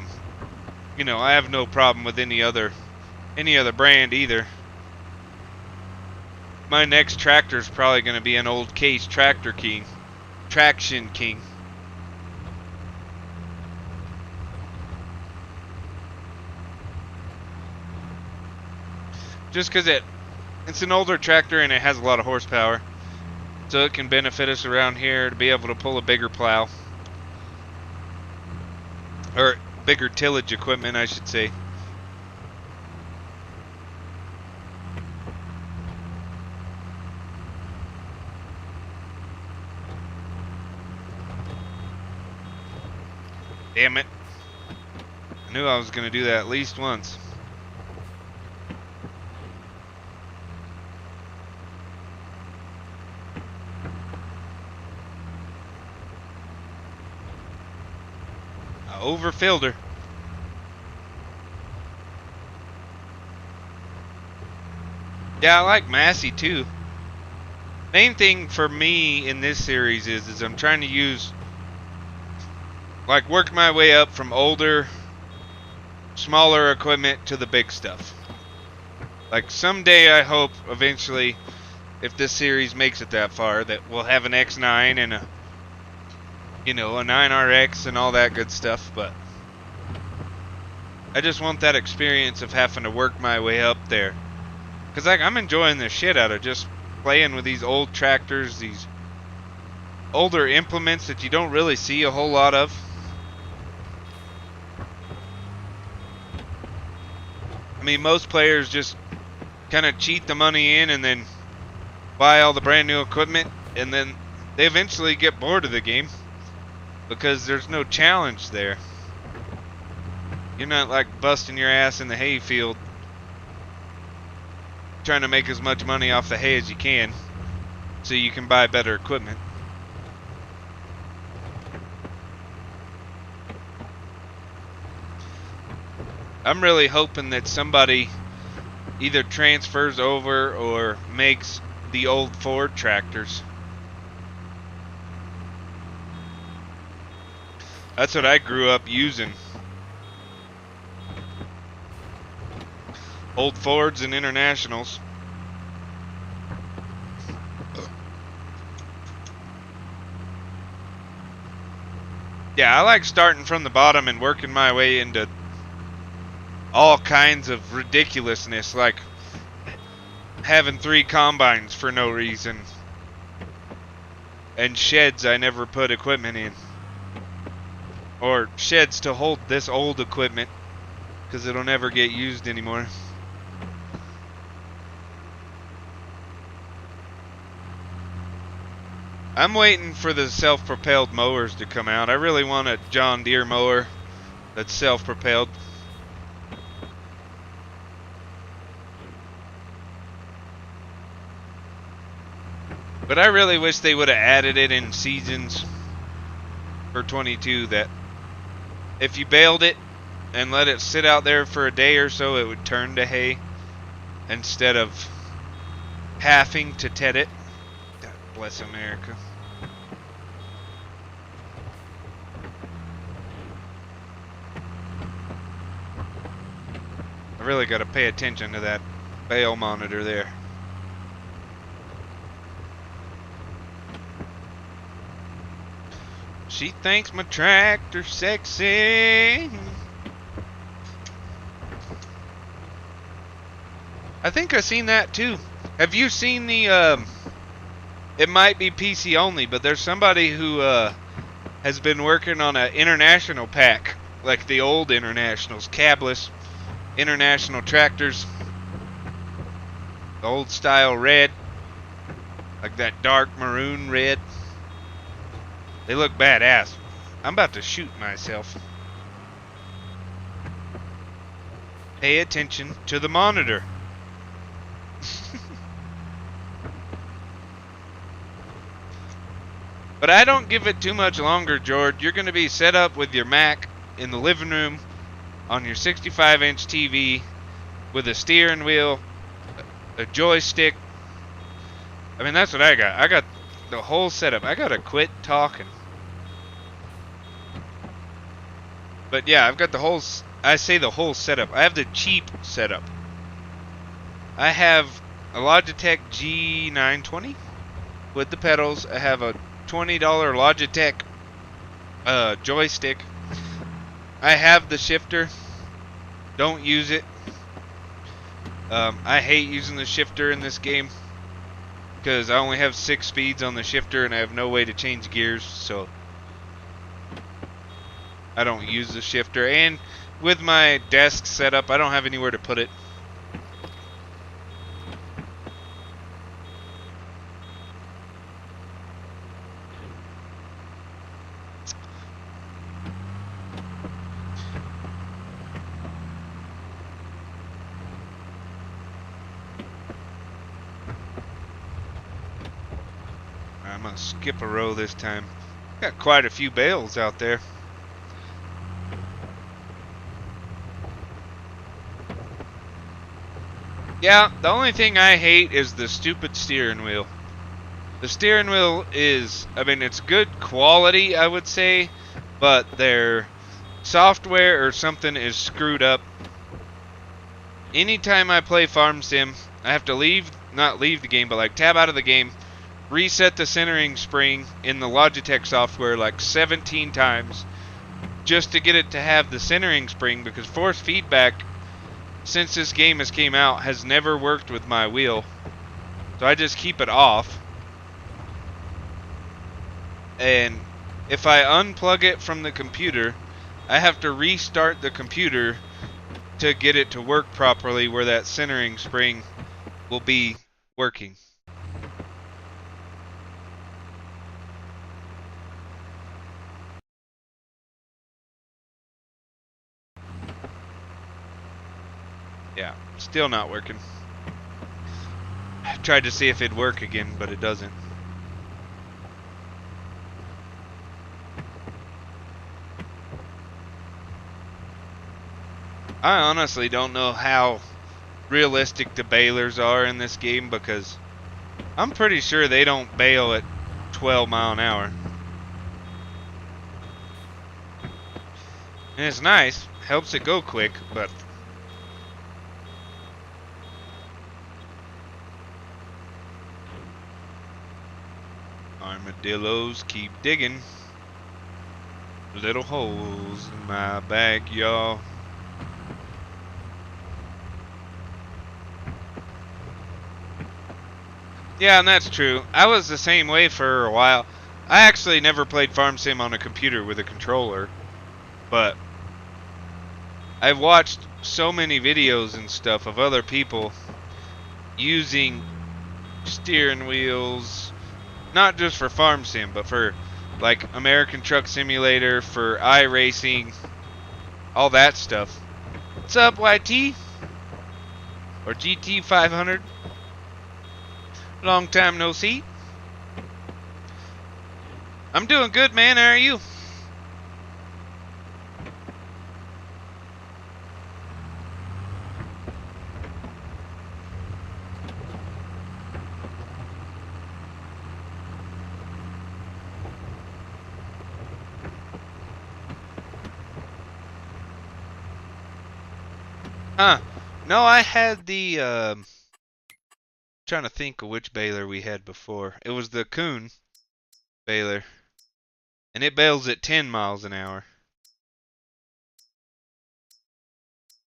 you know, I have no problem with any other brand either. My next tractor is probably going to be an old Case Traction King. Just because it's an older tractor and it has a lot of horsepower, so it can benefit us around here to be able to pull a bigger plow, or bigger tillage equipment, I should say. Damn it. I knew I was going to do that at least once. I overfilled her. Yeah, I like Massey too. Main thing for me in this series is I'm trying to use, like, work my way up from older, smaller equipment to the big stuff. Like someday I hope eventually, if this series makes it that far, that we'll have an X9 and a 9RX and all that good stuff, but I just want that experience of having to work my way up there. Cause like I'm enjoying the shit out of just playing with these old tractors, these older implements that you don't really see a whole lot of. I mean, most players just kind of cheat the money in and then buy all the brand new equipment, and then they eventually get bored of the game because there's no challenge there. You're not like busting your ass in the hay field trying to make as much money off the hay as you can so you can buy better equipment. I'm really hoping that somebody either transfers over or makes the old Ford tractors. That's what I grew up using. Old Fords and Internationals. Yeah, I like starting from the bottom and working my way into all kinds of ridiculousness, like having 3 combines for no reason and sheds I never put equipment in, or sheds to hold this old equipment because it'll never get used anymore. I'm waiting for the self-propelled mowers to come out. I really want a John Deere mower that's self-propelled. But I really wish they would have added it in seasons for 22, that if you baled it and let it sit out there for a day or so, it would turn to hay instead of having to ted it. God bless America. I really got to pay attention to that bale monitor there. She thinks my tractor sexy. I think I've seen that too. Have you seen the, it might be PC only, but there's somebody who has been working on an international pack, like the old Internationals, cabless international tractors. The old style red, like that dark maroon red. They look badass. I'm about to shoot myself. Pay attention to the monitor. But I don't give it too much longer, George. You're going to be set up with your Mac in the living room on your 65-inch TV with a steering wheel, a joystick. I mean, that's what I got. I got the whole setup. I got to quit talking. But yeah, I've got the whole, I say the whole setup. I have the cheap setup. I have a Logitech G920 with the pedals. I have a $20 Logitech joystick. I have the shifter. Don't use it. I hate using the shifter in this game because I only have 6 speeds on the shifter and I have no way to change gears, so I don't use the shifter. And with my desk set up, I don't have anywhere to put it. I'm gonna skip a row this time. Got quite a few bales out there. Yeah, the only thing I hate is the stupid steering wheel. The steering wheel is, I mean, it's good quality, I would say, but their software or something is screwed up. Anytime I play Farm Sim, I have to not leave the game, but like tab out of the game, reset the centering spring in the Logitech software like 17 times just to get it to have the centering spring, because force feedback since this game has came out, has never worked with my wheel. So I just keep it off. And if I unplug it from the computer, I have to restart the computer to get it to work properly, where that centering spring will be working. Yeah, still not working. I tried to see if it'd work again, but it doesn't. I honestly don't know how realistic the balers are in this game, because I'm pretty sure they don't bale at 12 mile an hour. And it's nice, helps it go quick, but armadillos keep digging little holes in my back, y'all. Yeah, and that's true. I was the same way for a while. I actually never played Farm Sim on a computer with a controller, but I've watched so many videos and stuff of other people using steering wheels, not just for Farm Sim, but for like American Truck Simulator, for iRacing, all that stuff. What's up, YT? Or GT 500? Long time no see. I'm doing good, man. How are you? Huh. No, I had the, trying to think of which baler we had before. It was the Coon baler. And it bales at 10 miles an hour.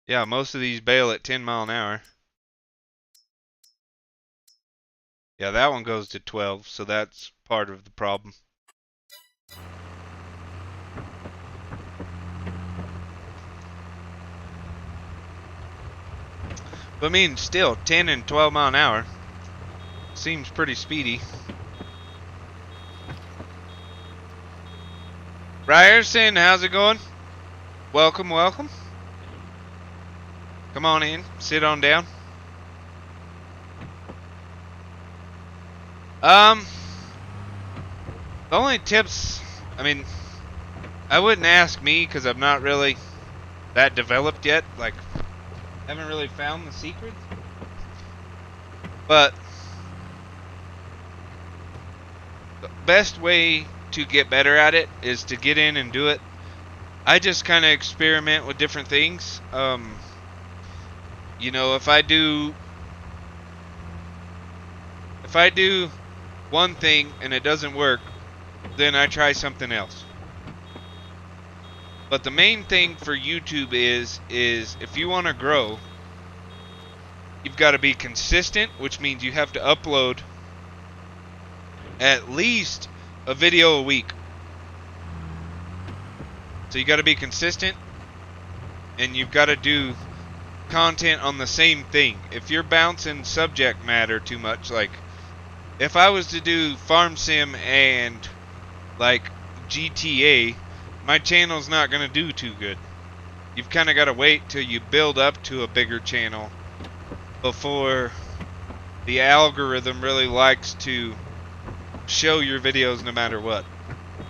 Yeah, most of these bale at 10 mile an hour. Yeah, that one goes to 12, so that's part of the problem. But I mean, still, 10 and 12 mile an hour seems pretty speedy. Ryerson, how's it going? Welcome, welcome. Come on in, sit on down. The only tips, I mean, I wouldn't ask me because I'm not really that developed yet. Like, haven't really found the secrets. But the best way to get better at it is to get in and do it. I just kind of experiment with different things. You know, if I do one thing and it doesn't work, then I try something else. But the main thing for YouTube is if you want to grow, you've got to be consistent, which means you have to upload at least a video a week. So you got to be consistent, and you've got to do content on the same thing. If you're bouncing subject matter too much, like if I was to do Farm Sim and like GTA, my channel's not going to do too good. You've kind of got to wait till you build up to a bigger channel before the algorithm really likes to show your videos no matter what.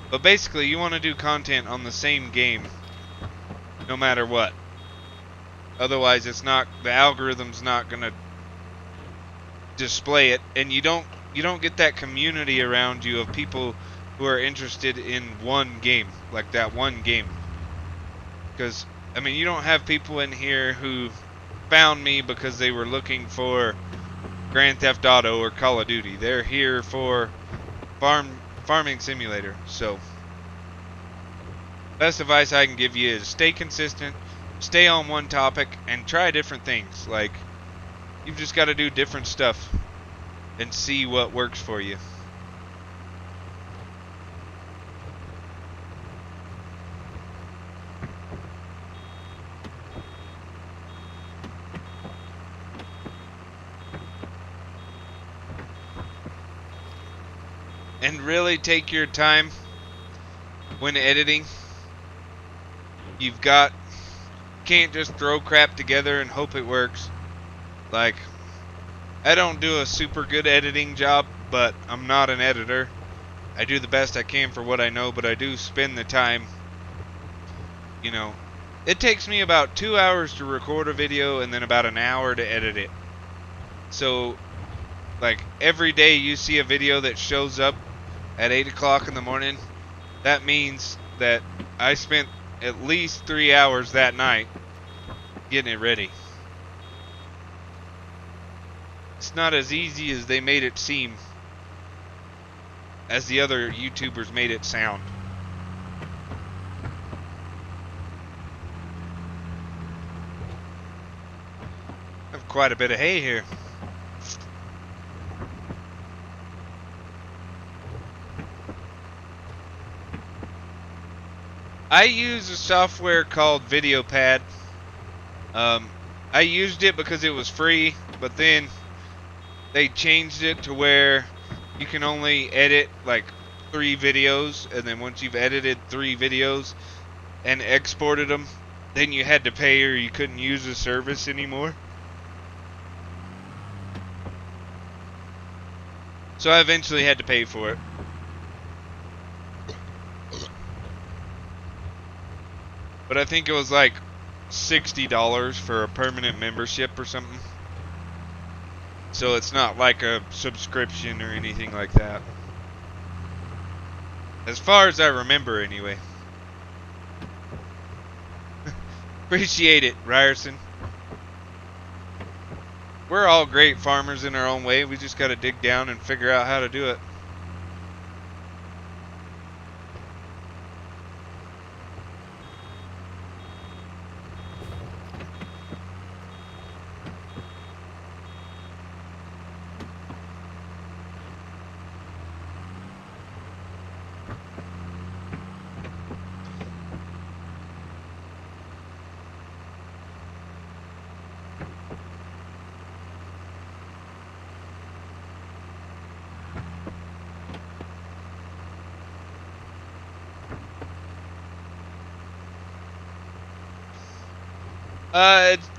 But basically, you want to do content on the same game no matter what. Otherwise, it's not, the algorithm's not going to display it, and you don't get that community around you of people who are interested in one game, like that one game. Because, I mean, you don't have people in here who found me because they were looking for Grand Theft Auto or Call of Duty. They're here for Farming Simulator. So, best advice I can give you is stay consistent, stay on one topic and try different things. Like, you've just got to do different stuff and see what works for you. And really take your time when editing. Can't just throw crap together and hope it works. Like, I don't do a super good editing job, but I'm not an editor. I do the best I can for what I know, but I do spend the time. You know, it takes me about 2 hours to record a video and then about an hour to edit it. So, like, every day you see a video that shows up at 8 o'clock in the morning, that means that I spent at least 3 hours that night getting it ready. It's not as easy as they made it seem, as the other YouTubers made it sound. I have quite a bit of hay here. I use a software called VideoPad. I used it because it was free, but then they changed it to where you can only edit like 3 videos, and then once you've edited 3 videos and exported them, then you had to pay or you couldn't use the service anymore. So I eventually had to pay for it. But I think it was like $60 for a permanent membership or something. So it's not like a subscription or anything like that. As far as I remember, anyway. Appreciate it, Ryerson. We're all great farmers in our own way. We just got to dig down and figure out how to do it.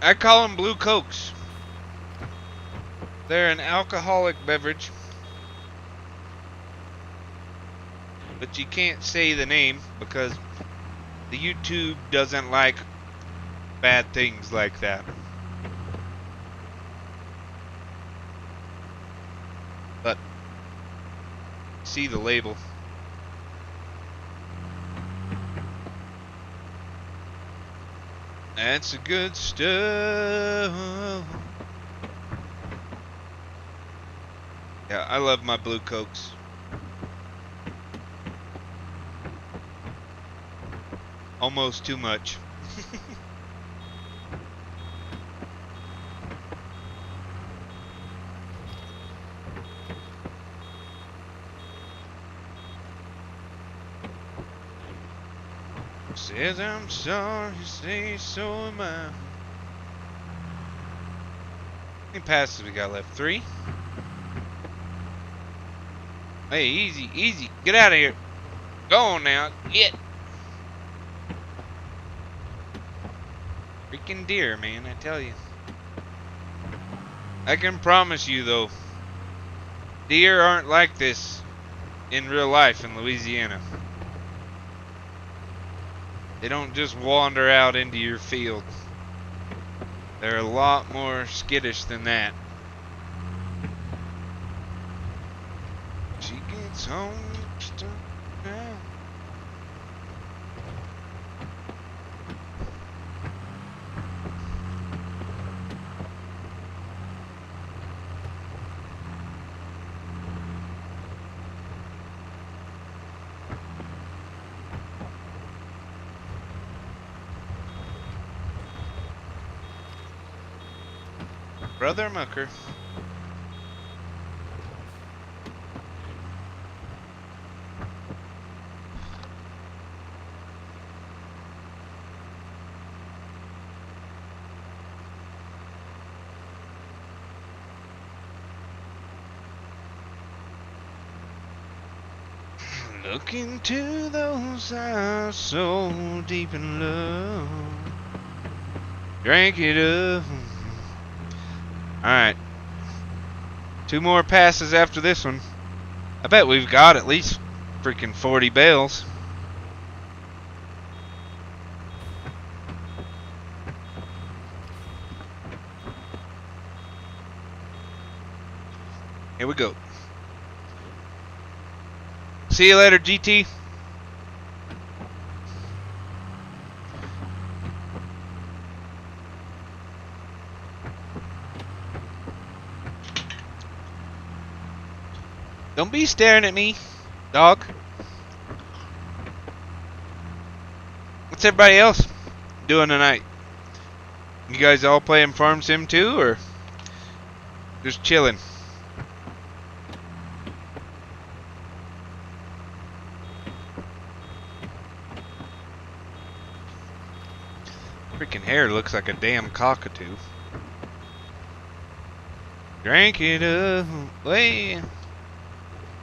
I call them blue cokes. They're an alcoholic beverage, but you can't say the name because the YouTube doesn't like bad things like that. But see the label. That's the good stuff. Yeah, I love my blue cokes. Almost too much. Says I'm sorry, say so am I. How many passes we got left? 3? Hey, easy, easy. Get out of here. Go on now. Get. Freaking deer, man, I tell you. I can promise you, though, deer aren't like this in real life in Louisiana. They don't just wander out into your field. They're a lot more skittish than that. She gets home now. Brother Mucker. Look into those eyes so deep in love. Drank it up. Alright. 2 more passes after this one. I bet we've got at least freaking 40 bales. Here we go. See you later, GT. Don't be staring at me, dog. What's everybody else doing tonight? You guys all playing Farm Sim 2 or just chilling? Freaking hair looks like a damn cockatoo. Drank it away,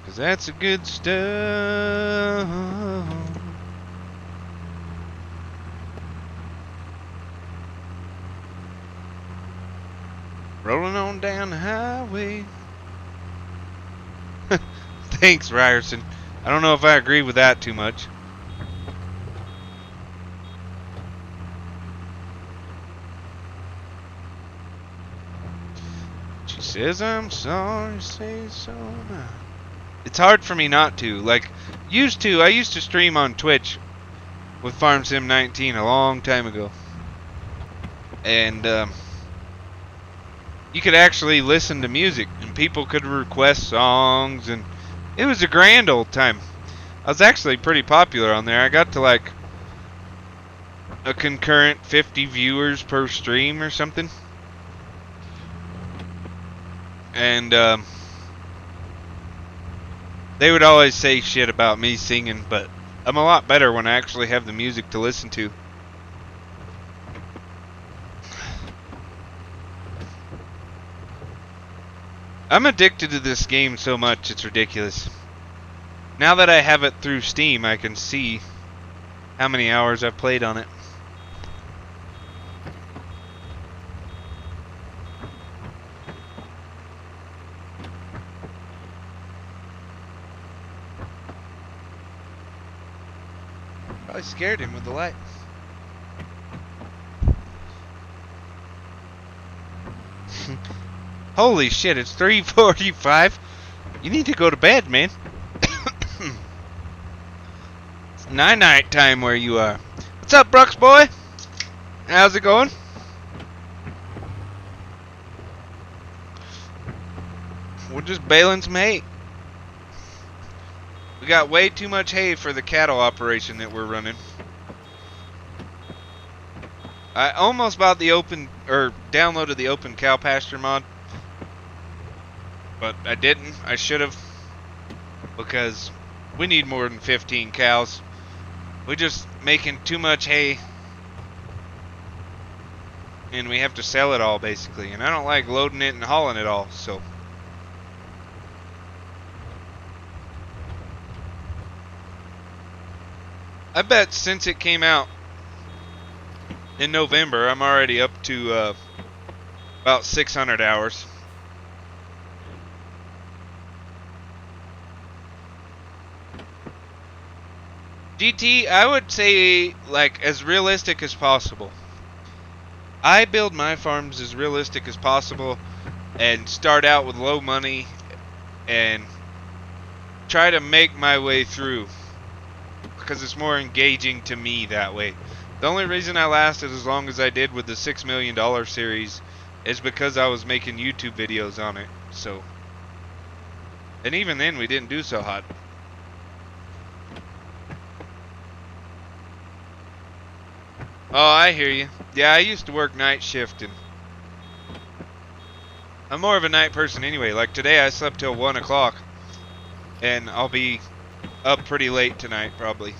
'cause that's a good stuff. Rolling on down the highway. Thanks, Ryerson. I don't know if I agree with that too much. She says I'm sorry, say so now. It's hard for me not to. Like, I used to stream on Twitch with Farm Sim 19 a long time ago. And, you could actually listen to music, and people could request songs, and it was a grand old time. I was actually pretty popular on there. I got to like a concurrent 50 viewers per stream or something. And they would always say shit about me singing, but I'm a lot better when I actually have the music to listen to. I'm addicted to this game so much, it's ridiculous. Now that I have it through Steam, I can see how many hours I've played on it. Probably scared him with the light. Holy shit, it's 3:45. You need to go to bed, man. It's night time where you are. What's up, Brooks boy? How's it going? We're just baling some hay. We got way too much hay for the cattle operation that we're running. I almost bought the open, or downloaded the open cow pasture mod, but I didn't. I should have, because we need more than 15 cows. We're just making too much hay, and we have to sell it all basically, and I don't like loading it and hauling it all, so. I bet since it came out in November, I'm already up to about 600 hours. GT, I would say, like, as realistic as possible. I build my farms as realistic as possible and start out with low money and try to make my way through, because it's more engaging to me that way. The only reason I lasted as long as I did with the $6 million series is because I was making YouTube videos on it. So, and even then we didn't do so hot. Oh, I hear you. Yeah, I used to work night shift, and I'm more of a night person anyway. Like today I slept till 1 o'clock. And I'll be up pretty late tonight probably.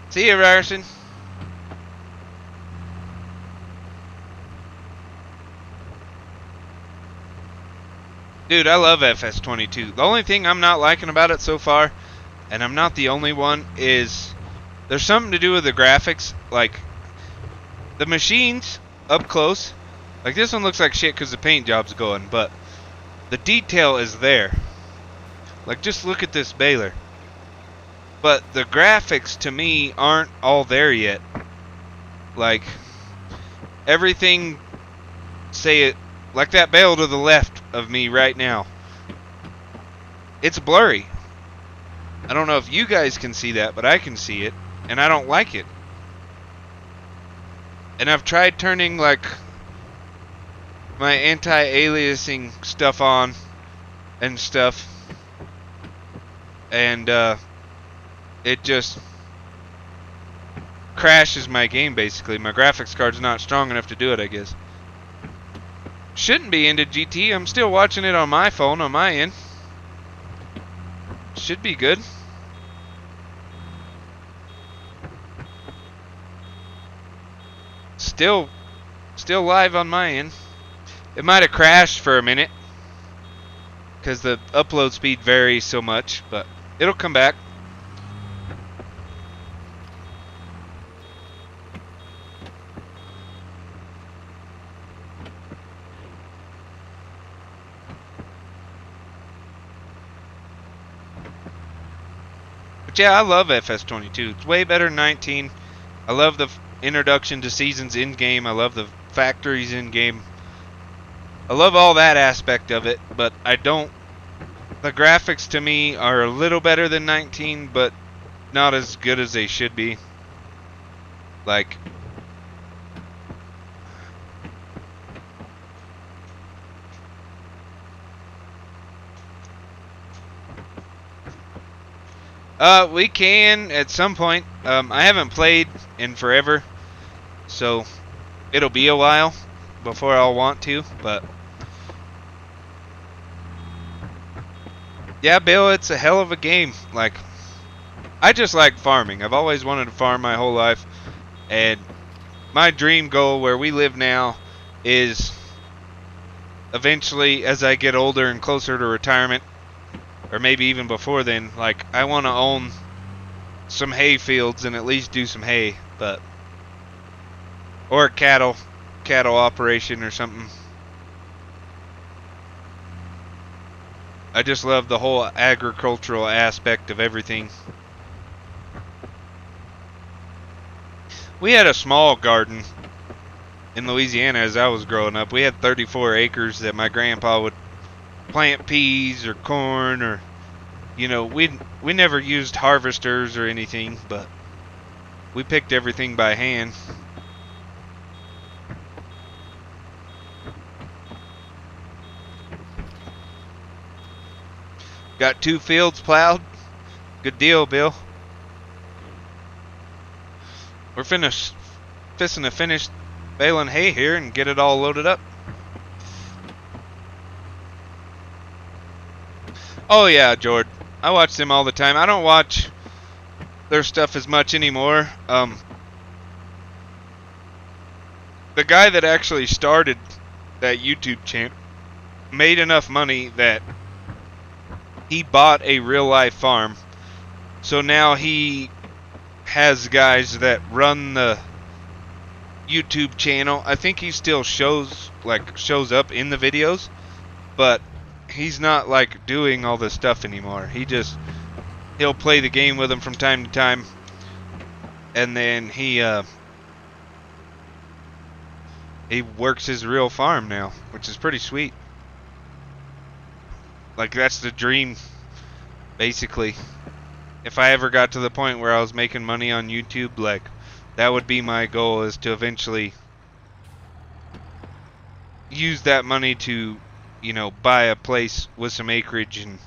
See you, Ryerson. Dude, I love FS22. The only thing I'm not liking about it so far, and I'm not the only one, is there's something to do with the graphics. Like, the machines up close, like this one looks like shit because the paint job's going, but the detail is there. Like, just look at this baler. But the graphics, to me, aren't all there yet. Like, everything, say it, like that bale to the left of me right now. It's blurry. I don't know if you guys can see that, but I can see it, and I don't like it. And I've tried turning, like, my anti-aliasing stuff on and stuff, and it just crashes my game, basically. My graphics card's not strong enough to do it, I guess. Shouldn't be into GT. I'm still watching it on my phone, on my end. Should be good. Still live on my end. It might have crashed for a minute because the upload speed varies so much, but it'll come back. But yeah, I love FS22. It's way better than 19. I love the introduction to seasons in game. I love the factories in game. I love all that aspect of it, but I don't. The graphics to me are a little better than 19, but not as good as they should be. Like, we can at some point. I haven't played in forever, so it'll be a while before I'll want to, but yeah, Bill, it's a hell of a game. Like, I just like farming. I've always wanted to farm my whole life, and my dream goal where we live now is eventually, as I get older and closer to retirement, or maybe even before then, like, I want to own some hay fields and at least do some hay, but or a cattle operation or something. I just love the whole agricultural aspect of everything. We had a small garden in Louisiana as I was growing up. We had 34 acres that my grandpa would plant peas or corn, or, you know, we never used harvesters or anything, but we picked everything by hand. Got 2 fields plowed. Good deal, Bill. We're fixing to finish baling hay here and get it all loaded up. Oh yeah, Jord. I watch them all the time. I don't watch their stuff as much anymore. The guy that actually started that YouTube channel made enough money that he bought a real life farm. So now he has guys that run the YouTube channel. I think he still shows up in the videos, but he's not like doing all this stuff anymore. He'll play the game with them from time to time, and then he works his real farm now, which is pretty sweet. Like, that's the dream, basically. If I ever got to the point where I was making money on YouTube, like, that would be my goal, is to eventually use that money to, you know, buy a place with some acreage and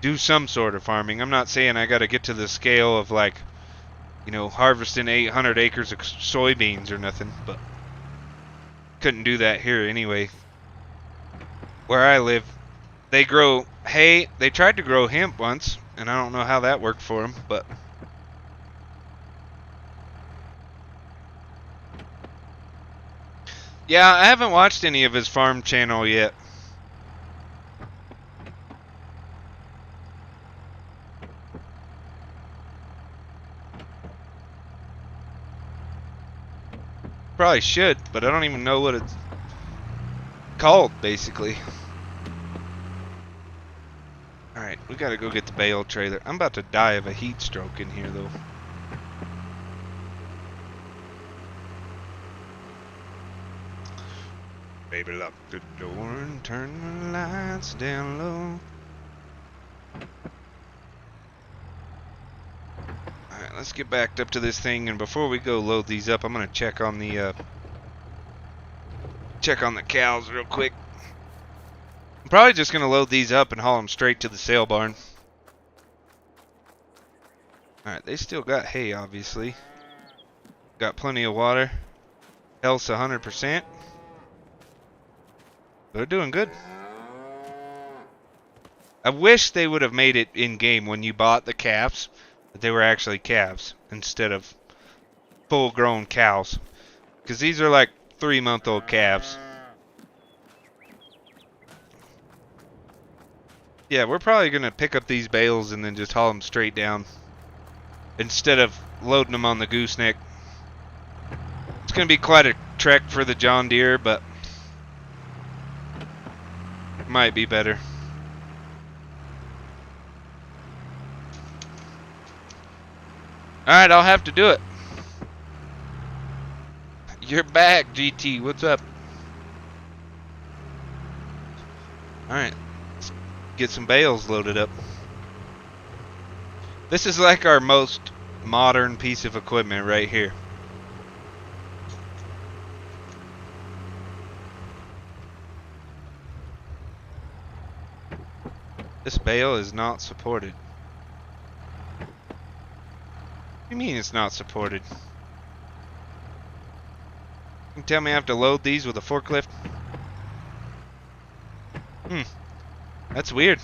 do some sort of farming. I'm not saying I got to get to the scale of, like, you know, harvesting 800 acres of soybeans or nothing, but couldn't do that here anyway. Where I live, they grow hay. They tried to grow hemp once, and I don't know how that worked for them, but yeah, I haven't watched any of his farm channel yet. Probably should, but I don't even know what it's called, basically. Alright, we gotta go get the bale trailer. I'm about to die of a heat stroke in here, though. Baby, lock the door and turn the lights down low. Alright, let's get backed up to this thing, and before we go load these up, I'm gonna check on the cows real quick. I'm probably just gonna load these up and haul them straight to the sale barn. Alright, they still got hay, obviously. Got plenty of water. Health's 100%. They're doing good. I wish they would have made it in-game when you bought the calves, that they were actually calves instead of full-grown cows. Because these are like 3-month-old calves. Yeah, we're probably going to pick up these bales and then just haul them straight down instead of loading them on the gooseneck. It's going to be quite a trek for the John Deere, but might be better. Alright, I'll have to do it. You're back, GT. What's up? Alright, let's get some bales loaded up. This is like our most modern piece of equipment right here. This bale is not supported. What do you mean it's not supported? You tell me I have to load these with a forklift? That's weird.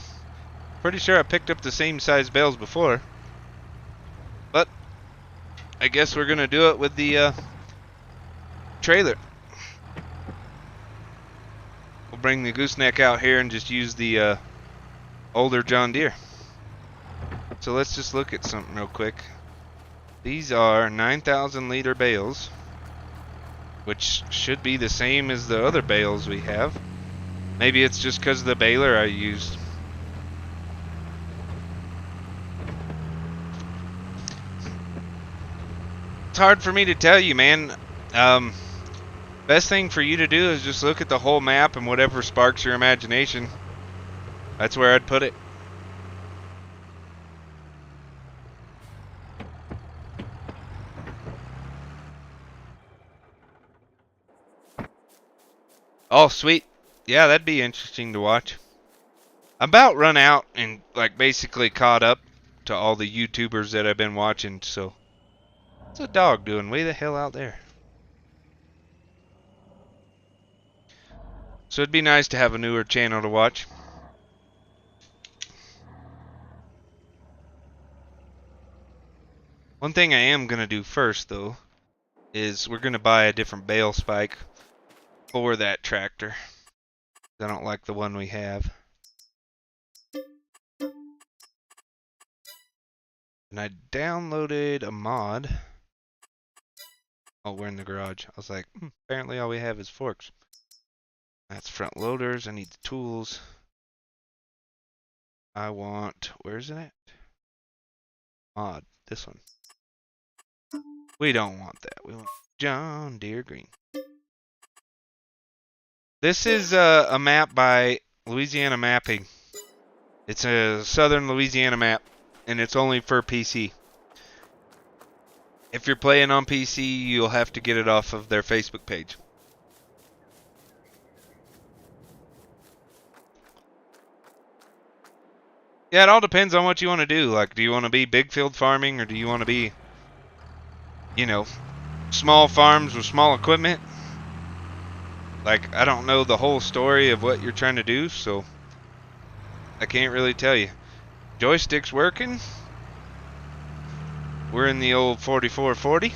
Pretty sure I picked up the same size bales before. But I guess we're gonna do it with the trailer. We'll bring the gooseneck out here and just use the older John Deere. So let's just look at something real quick. These are 9,000 liter bales, which should be the same as the other bales we have. Maybe it's just because of the baler I used. It's hard for me to tell you, man. Best thing for you to do is just look at the whole map and whatever sparks your imagination. That's where I'd put it. Oh, sweet. Yeah, that'd be interesting to watch. I'm about run out and like basically caught up to all the YouTubers that I've been watching, so what's a dog doing way the hell out there? So it'd be nice to have a newer channel to watch. One thing I am gonna do first though is we're gonna buy a different bale spike for that tractor. I don't like the one we have. And I downloaded a mod. Oh, we're in the garage. I was like, apparently all we have is forks. That's front loaders. I need the tools. I want, where is it at? Mod, this one. We don't want that. We want John Deere Green. This is a map by Louisiana Mapping. It's a southern Louisiana map, and it's only for PC. If you're playing on PC, you'll have to get it off of their Facebook page. Yeah, it all depends on what you want to do. Like, do you want to be big field farming, or do you want to be, you know, small farms with small equipment? Like, I don't know the whole story of what you're trying to do, so I can't really tell you. Joystick's working. We're in the old 4440.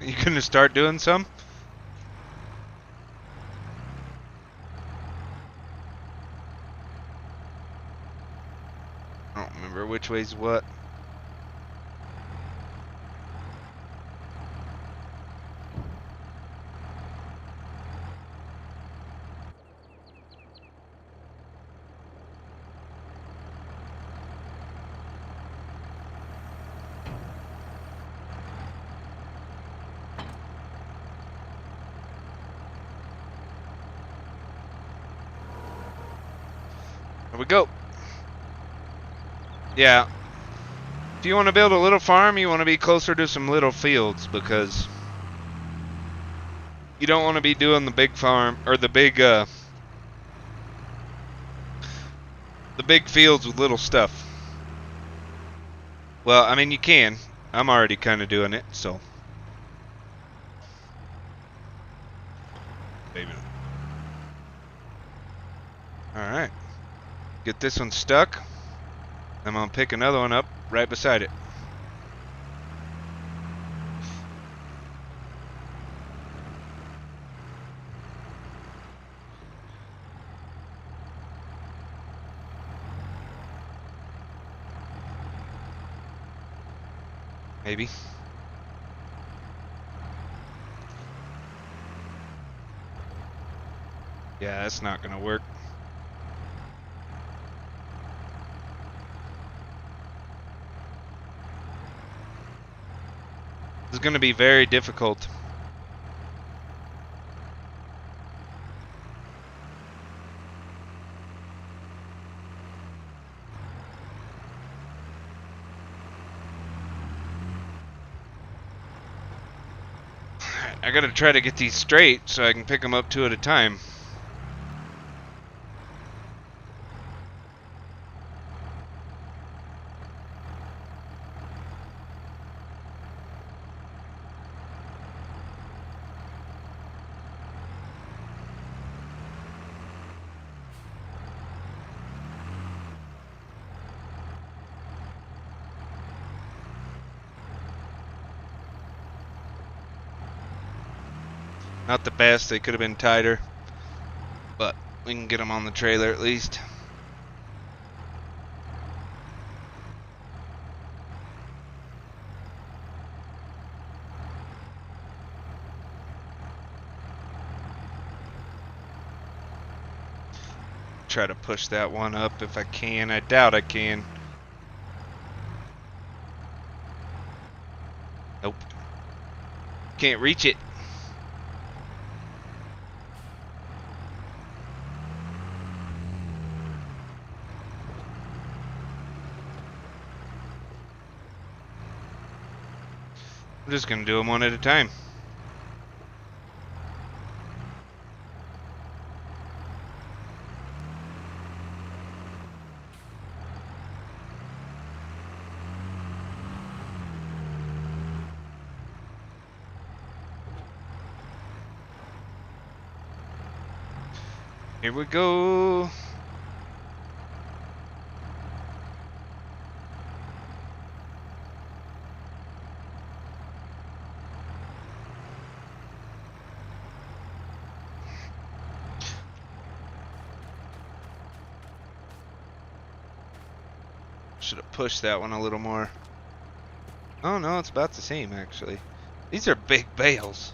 You gonna start doing some? I don't remember which way's what. Here we go. Yeah. If you want to build a little farm, you want to be closer to some little fields, because you don't want to be doing the big farm or the big fields with little stuff. Well, I mean, you can. I'm already kind of doing it, so. Maybe. All right. Get this one stuck. I'm gonna pick another one up right beside it. Maybe. Yeah, that's not gonna work. This is gonna be very difficult. I gotta try to get these straight so I can pick them up two at a time. Not the best, they could have been tighter, but we can get them on the trailer at least. Try to push that one up if I can. I doubt I can. Nope. Can't reach it. I'm just gonna do them one at a time. Here we go. Should have pushed that one a little more. Oh no, it's about the same actually. These are big bales.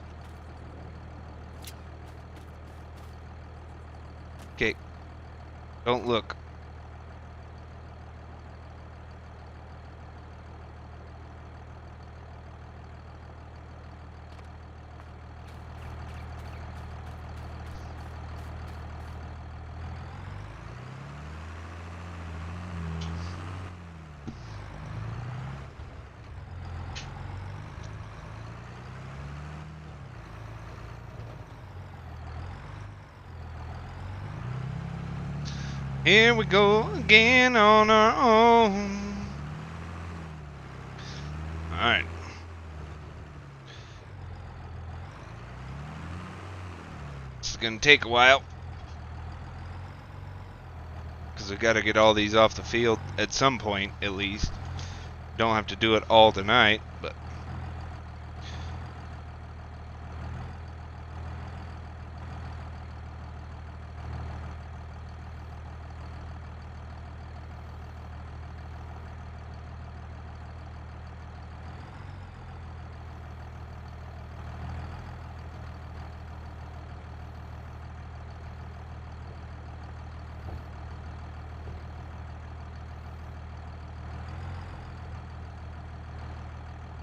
Okay, Don't look. Here we go again on our own. Alright. This is gonna take a while, because I gotta get all these off the field at some point, at least. Don't have to do it all tonight, but...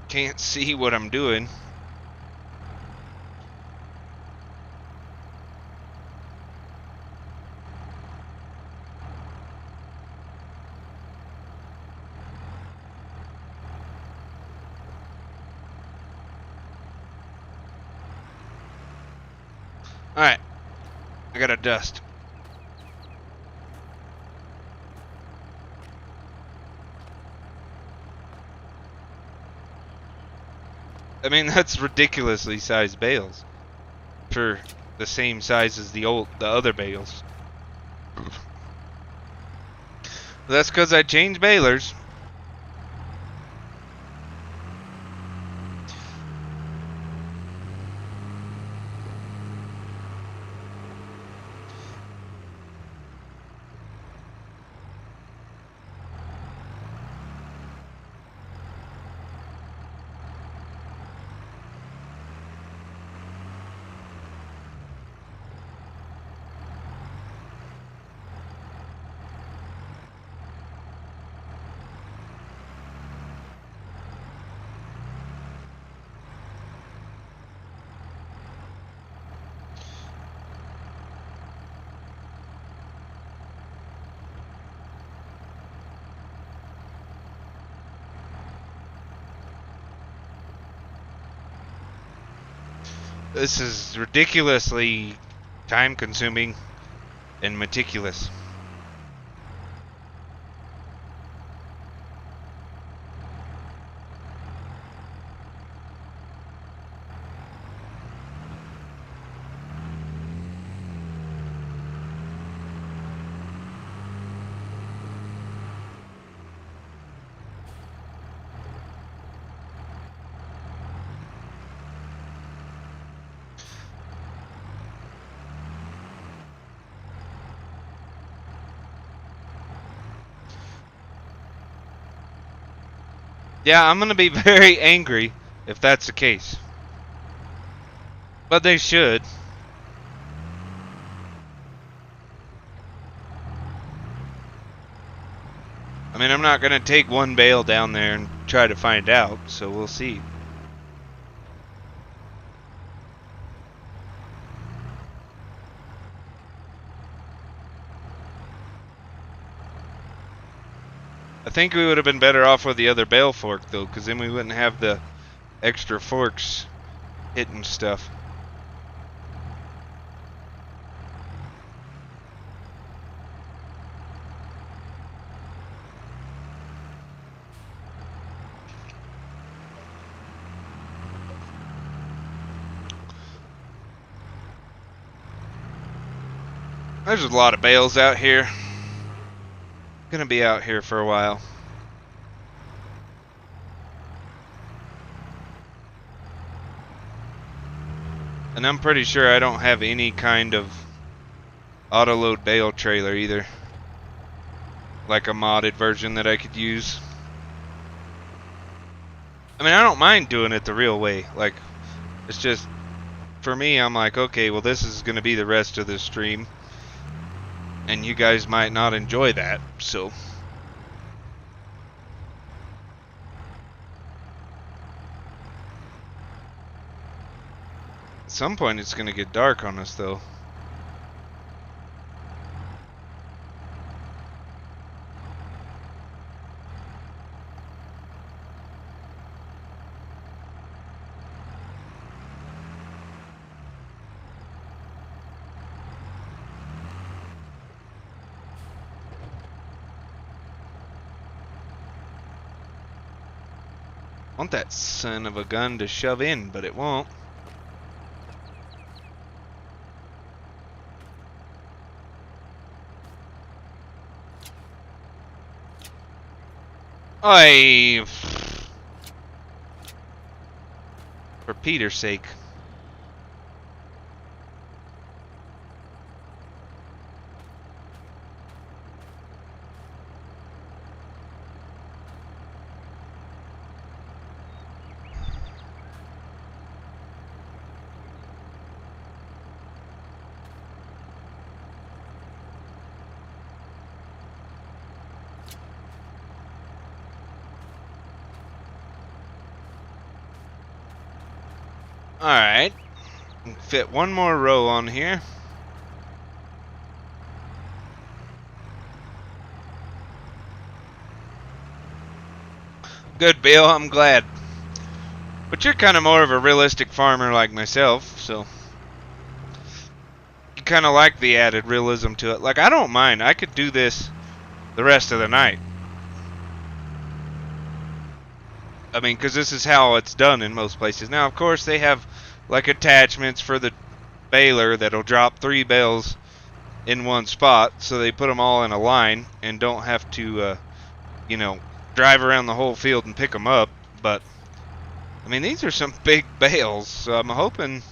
can't see what I'm doing. Alright. I gotta dust. I mean, that's ridiculously sized bales for the same size as the other bales. That's because I changed balers. This is ridiculously time-consuming and meticulous. Yeah, I'm gonna be very angry if that's the case. But they should. I mean, I'm not gonna take one bale down there and try to find out, so we'll see. I think we would have been better off with the other bale fork, though, because then we wouldn't have the extra forks hitting stuff. There's a lot of bales out here. Gonna be out here for a while. And I'm pretty sure I don't have any kind of auto-load bale trailer either. Like a modded version that I could use. I mean, I don't mind doing it the real way. Like, it's just, for me, I'm like, okay, well, this is gonna be the rest of the stream. And you guys might not enjoy that, so. At some point it's gonna get dark on us, though. I want that son of a gun to shove in, but it won't. For Peter's sake. Alright. Fit one more row on here. Good, Bill, I'm glad. But you're kind of more of a realistic farmer like myself, so you kind of like the added realism to it. Like, I don't mind. I could do this the rest of the night. I mean, because this is how it's done in most places. Now, of course, they have, like, attachments for the baler that'll drop 3 bales in one spot, so they put them all in a line and don't have to, you know, drive around the whole field and pick them up. But, I mean, these are some big bales, so I'm hoping,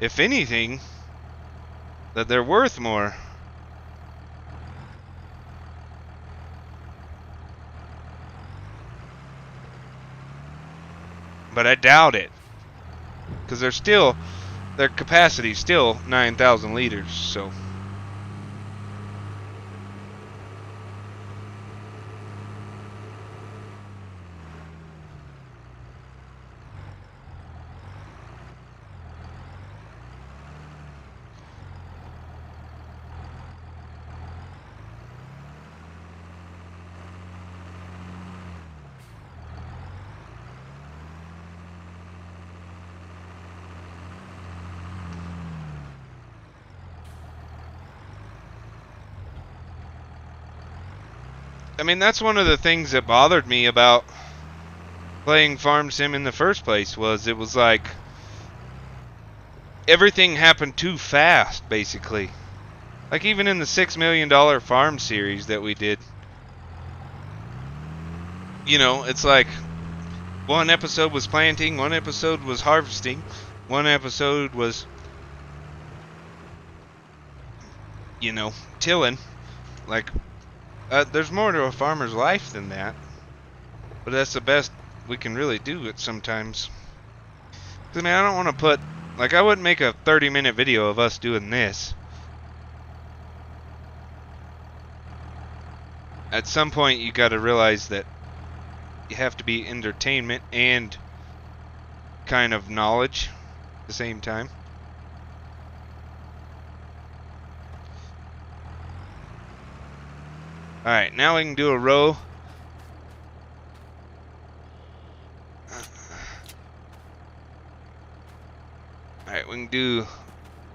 if anything, that they're worth more. But I doubt it, because their capacity's still 9,000 liters, so. I mean, that's one of the things that bothered me about playing Farm Sim in the first place, was it was like everything happened too fast, basically. Like, even in the $6 million farm series that we did, you know, it's like one episode was planting, one episode was harvesting, one episode was, you know, tilling. Like, there's more to a farmer's life than that, but that's the best we can really do it sometimes. I mean, I don't want to put, like, I wouldn't make a 30-minute video of us doing this. At some point, you got to realize that you have to be entertainment and kind of knowledge at the same time. Alright, now we can do a row. Alright, we can do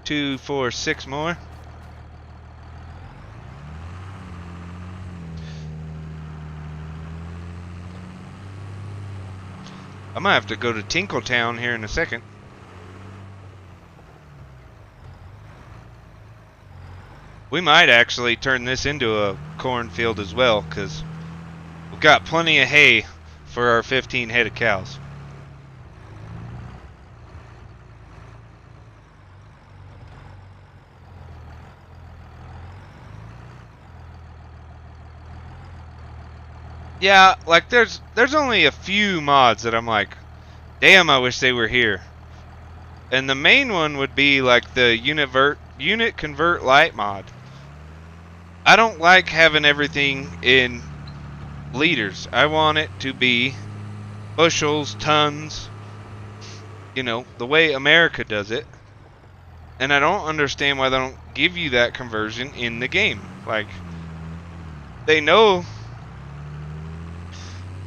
2, 4, 6 more. I might have to go to Tinkletown here in a second. We might actually turn this into a cornfield as well, because we've got plenty of hay for our 15 head of cows. Yeah, like there's only a few mods that I'm like, damn, I wish they were here. And the main one would be like the unit convert light mod. I don't like having everything in liters. I want it to be bushels, tons, the way America does it. And I don't understand why they don't give you that conversion in the game. Like, they know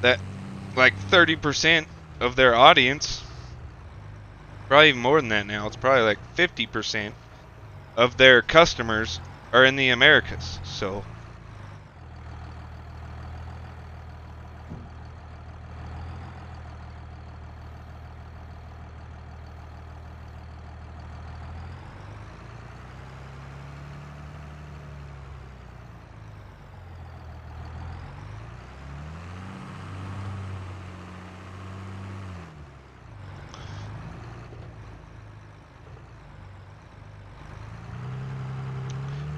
that like 30% of their audience, probably even more than that now, it's probably like 50% of their customers are in the Americas. So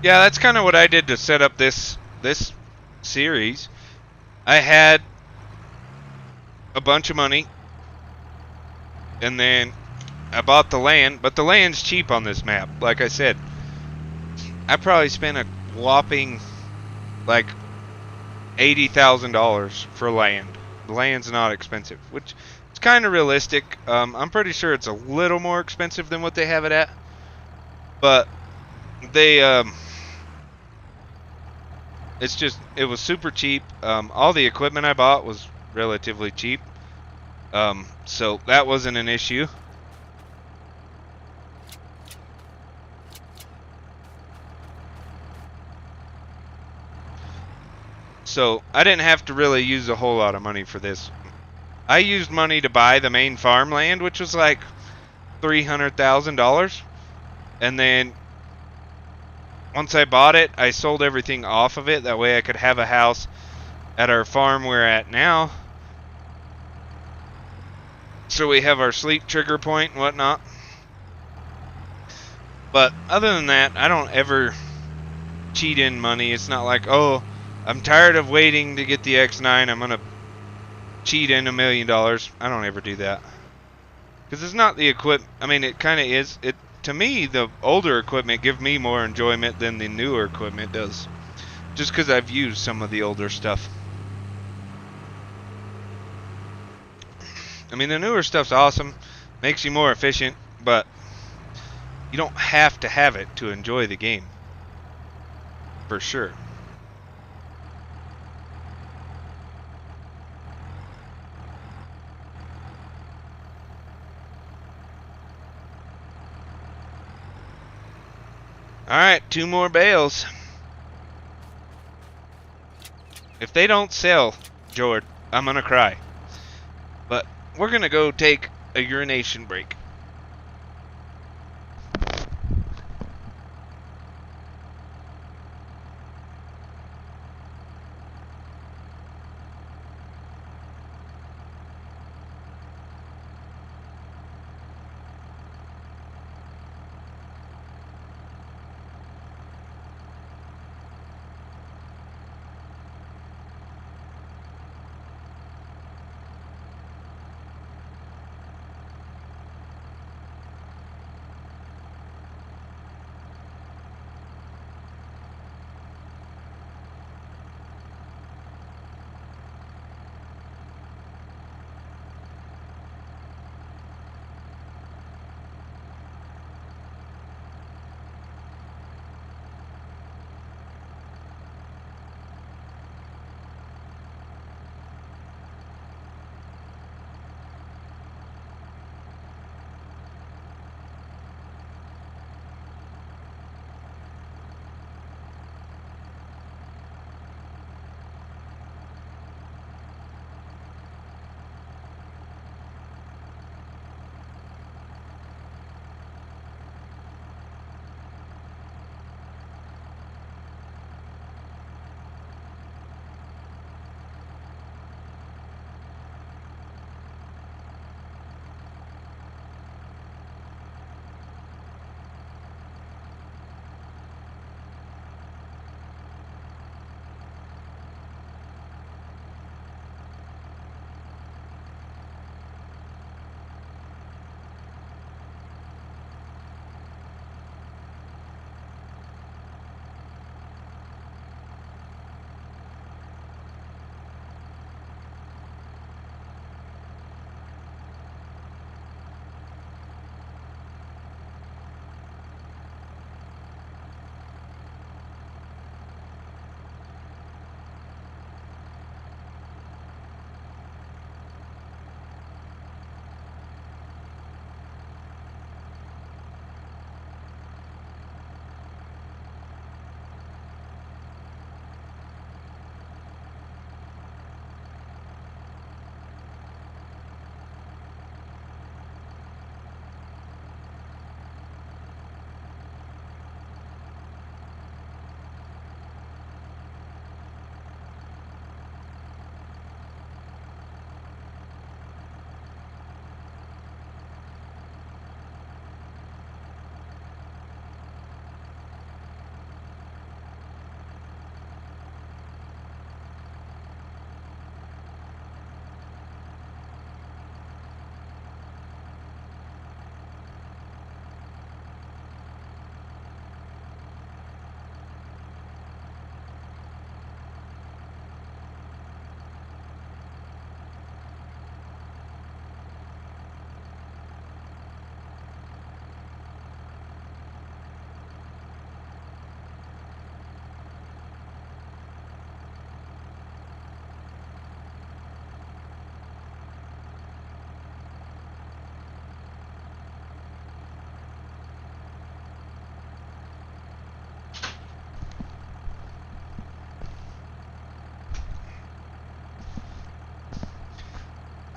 yeah, that's kind of what I did to set up this series. I had a bunch of money, and then I bought the land, but the land's cheap on this map. Like I said, I probably spent a whopping like $80,000 for land. The land's not expensive, which is kind of realistic. I'm pretty sure it's a little more expensive than what they have it at, but they it was super cheap. All the equipment I bought was relatively cheap, so that wasn't an issue. So I didn't have to really use a whole lot of money for this. I used money to buy the main farmland, which was like $300,000, and then once I bought it, I sold everything off of it. That way I could have a house at our farm we're at now. So we have our sleep trigger point and whatnot. But other than that, I don't ever cheat in money. It's not like, oh, I'm tired of waiting to get the X9. I'm going to cheat in $1 million. I don't ever do that. Because it's not the equipment. I mean, it kind of is. To me, the older equipment give me more enjoyment than the newer equipment does. Just because I've used some of the older stuff. I mean, the newer stuff's awesome. Makes you more efficient. But you don't have to have it to enjoy the game. For sure. Alright, 2 more bales. If they don't sell, Jord, I'm gonna cry. But we're gonna go take a urination break.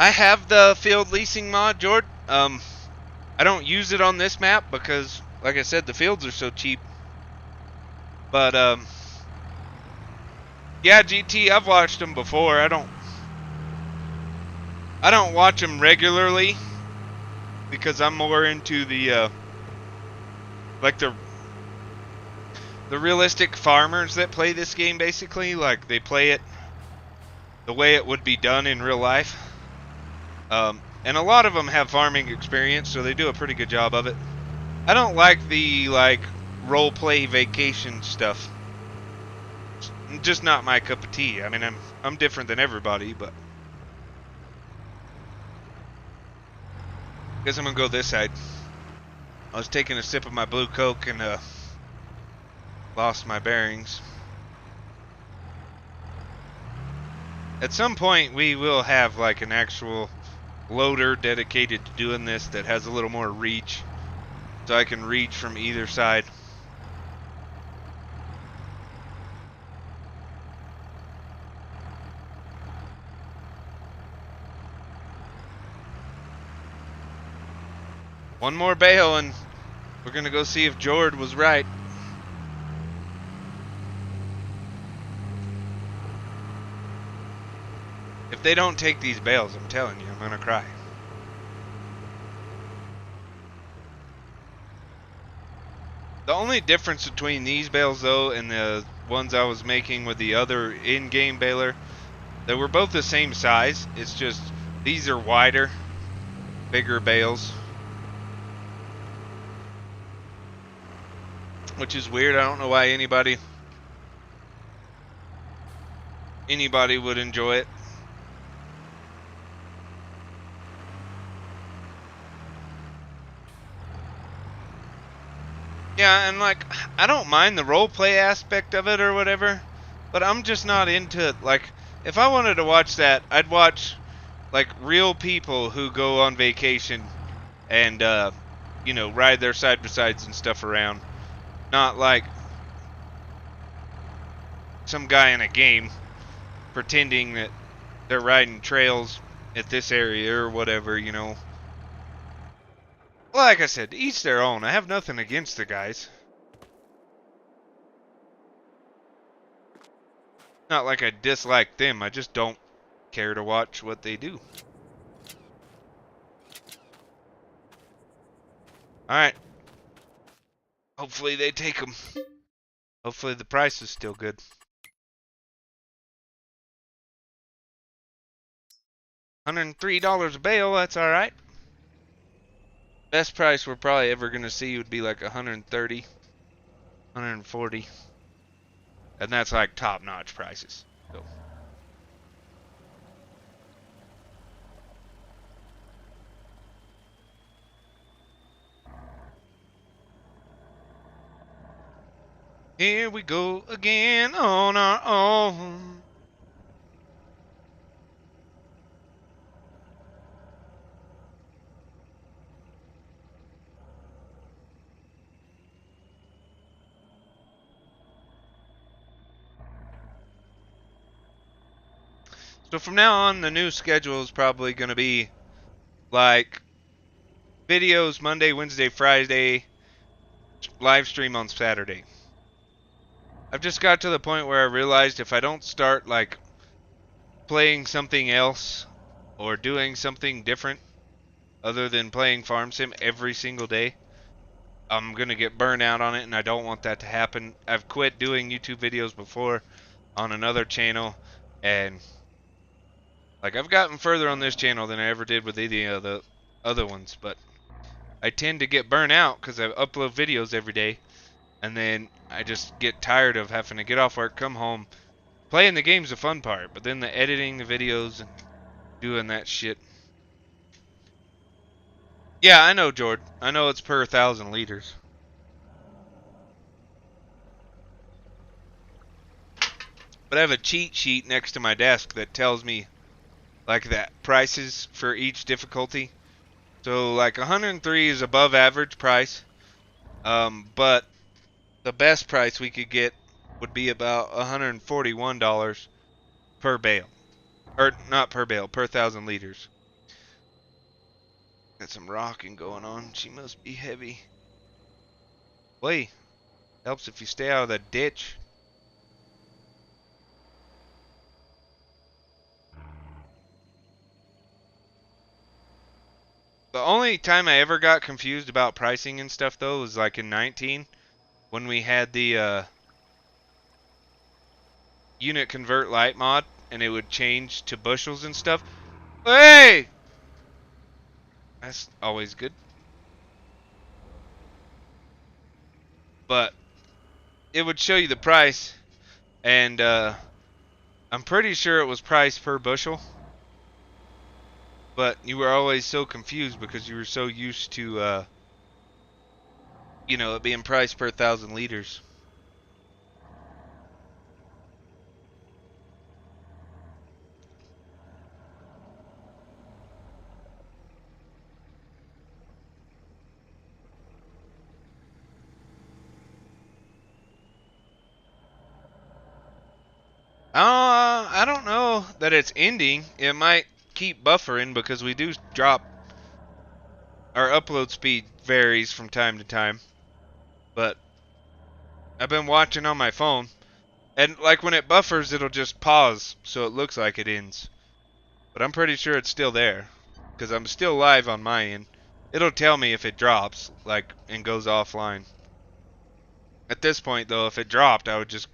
I have the field leasing mod, Jord. I don't use it on this map because, like I said, the fields are so cheap. But yeah, GT, I've watched them before. I don't watch them regularly because I'm more into the like the realistic farmers that play this game. Basically, like they play it the way it would be done in real life. And a lot of them have farming experience, so they do a pretty good job of it. I don't like the role play vacation stuff. It's just not my cup of tea. I mean, I'm different than everybody, but I guess I'm gonna go this side. I was taking a sip of my blue Coke and lost my bearings. At some point, we will have like an actual loader dedicated to doing this that has a little more reach, so I can reach from either side. One more bale and we're gonna go see if Jord was right. If they don't take these bales, I'm telling you, I'm gonna cry. The only difference between these bales though and the ones I was making with the other in-game baler, they were both the same size. It's just these are wider, bigger bales. Which is weird. I don't know why anybody would enjoy it. Yeah, and like I don't mind the role play aspect of it or whatever, but I'm just not into it. Like if I wanted to watch that, I'd watch like real people who go on vacation and you know, ride their side by sides and stuff around. Not like some guy in a game pretending that they're riding trails at this area or whatever, you know. Like I said, each their own. I have nothing against the guys. Not like I dislike them, I just don't care to watch what they do. Alright. Hopefully they take them. Hopefully the price is still good. $103 a bale, that's alright. Best price we're probably ever going to see would be like 130, 140. And that's like top-notch prices. So. Here we go again on our own. So from now on, the new schedule is probably going to be like videos Monday, Wednesday, Friday, live stream on Saturday. I've just got to the point where I realized if I don't start like playing something else or doing something different other than playing Farm Sim every single day, I'm going to get burned out on it, and I don't want that to happen. I've quit doing YouTube videos before on another channel, and like I've gotten further on this channel than I ever did with any of the other ones, but I tend to get burnt out because I upload videos every day, and then I just get tired of having to get off work, come home. Playing the game's the fun part, but then the editing the videos and doing that shit. Yeah, I know, Jord. I know it's per 1,000 liters. But I have a cheat sheet next to my desk that tells me like that prices for each difficulty. So like 103 is above average price. But the best price we could get would be about $141 per bale. Or not per bale, per 1,000 liters. Got some rocking going on. She must be heavy. Wait, helps if you stay out of the ditch. The only time I ever got confused about pricing and stuff though was like in 19 when we had the unit convert light mod and it would change to bushels and stuff. Hey! That's always good. But it would show you the price and I'm pretty sure it was price per bushel. But you were always so confused because you were so used to it being priced per 1,000 liters. I don't know that it's ending. It might keep buffering because we do drop. Our upload speed varies from time to time. But I've been watching on my phone. And like when it buffers, it'll just pause. So it looks like it ends. But I'm pretty sure it's still there. Because I'm still live on my end. It'll tell me if it drops, like, and goes offline. At this point, though, if it dropped, I would just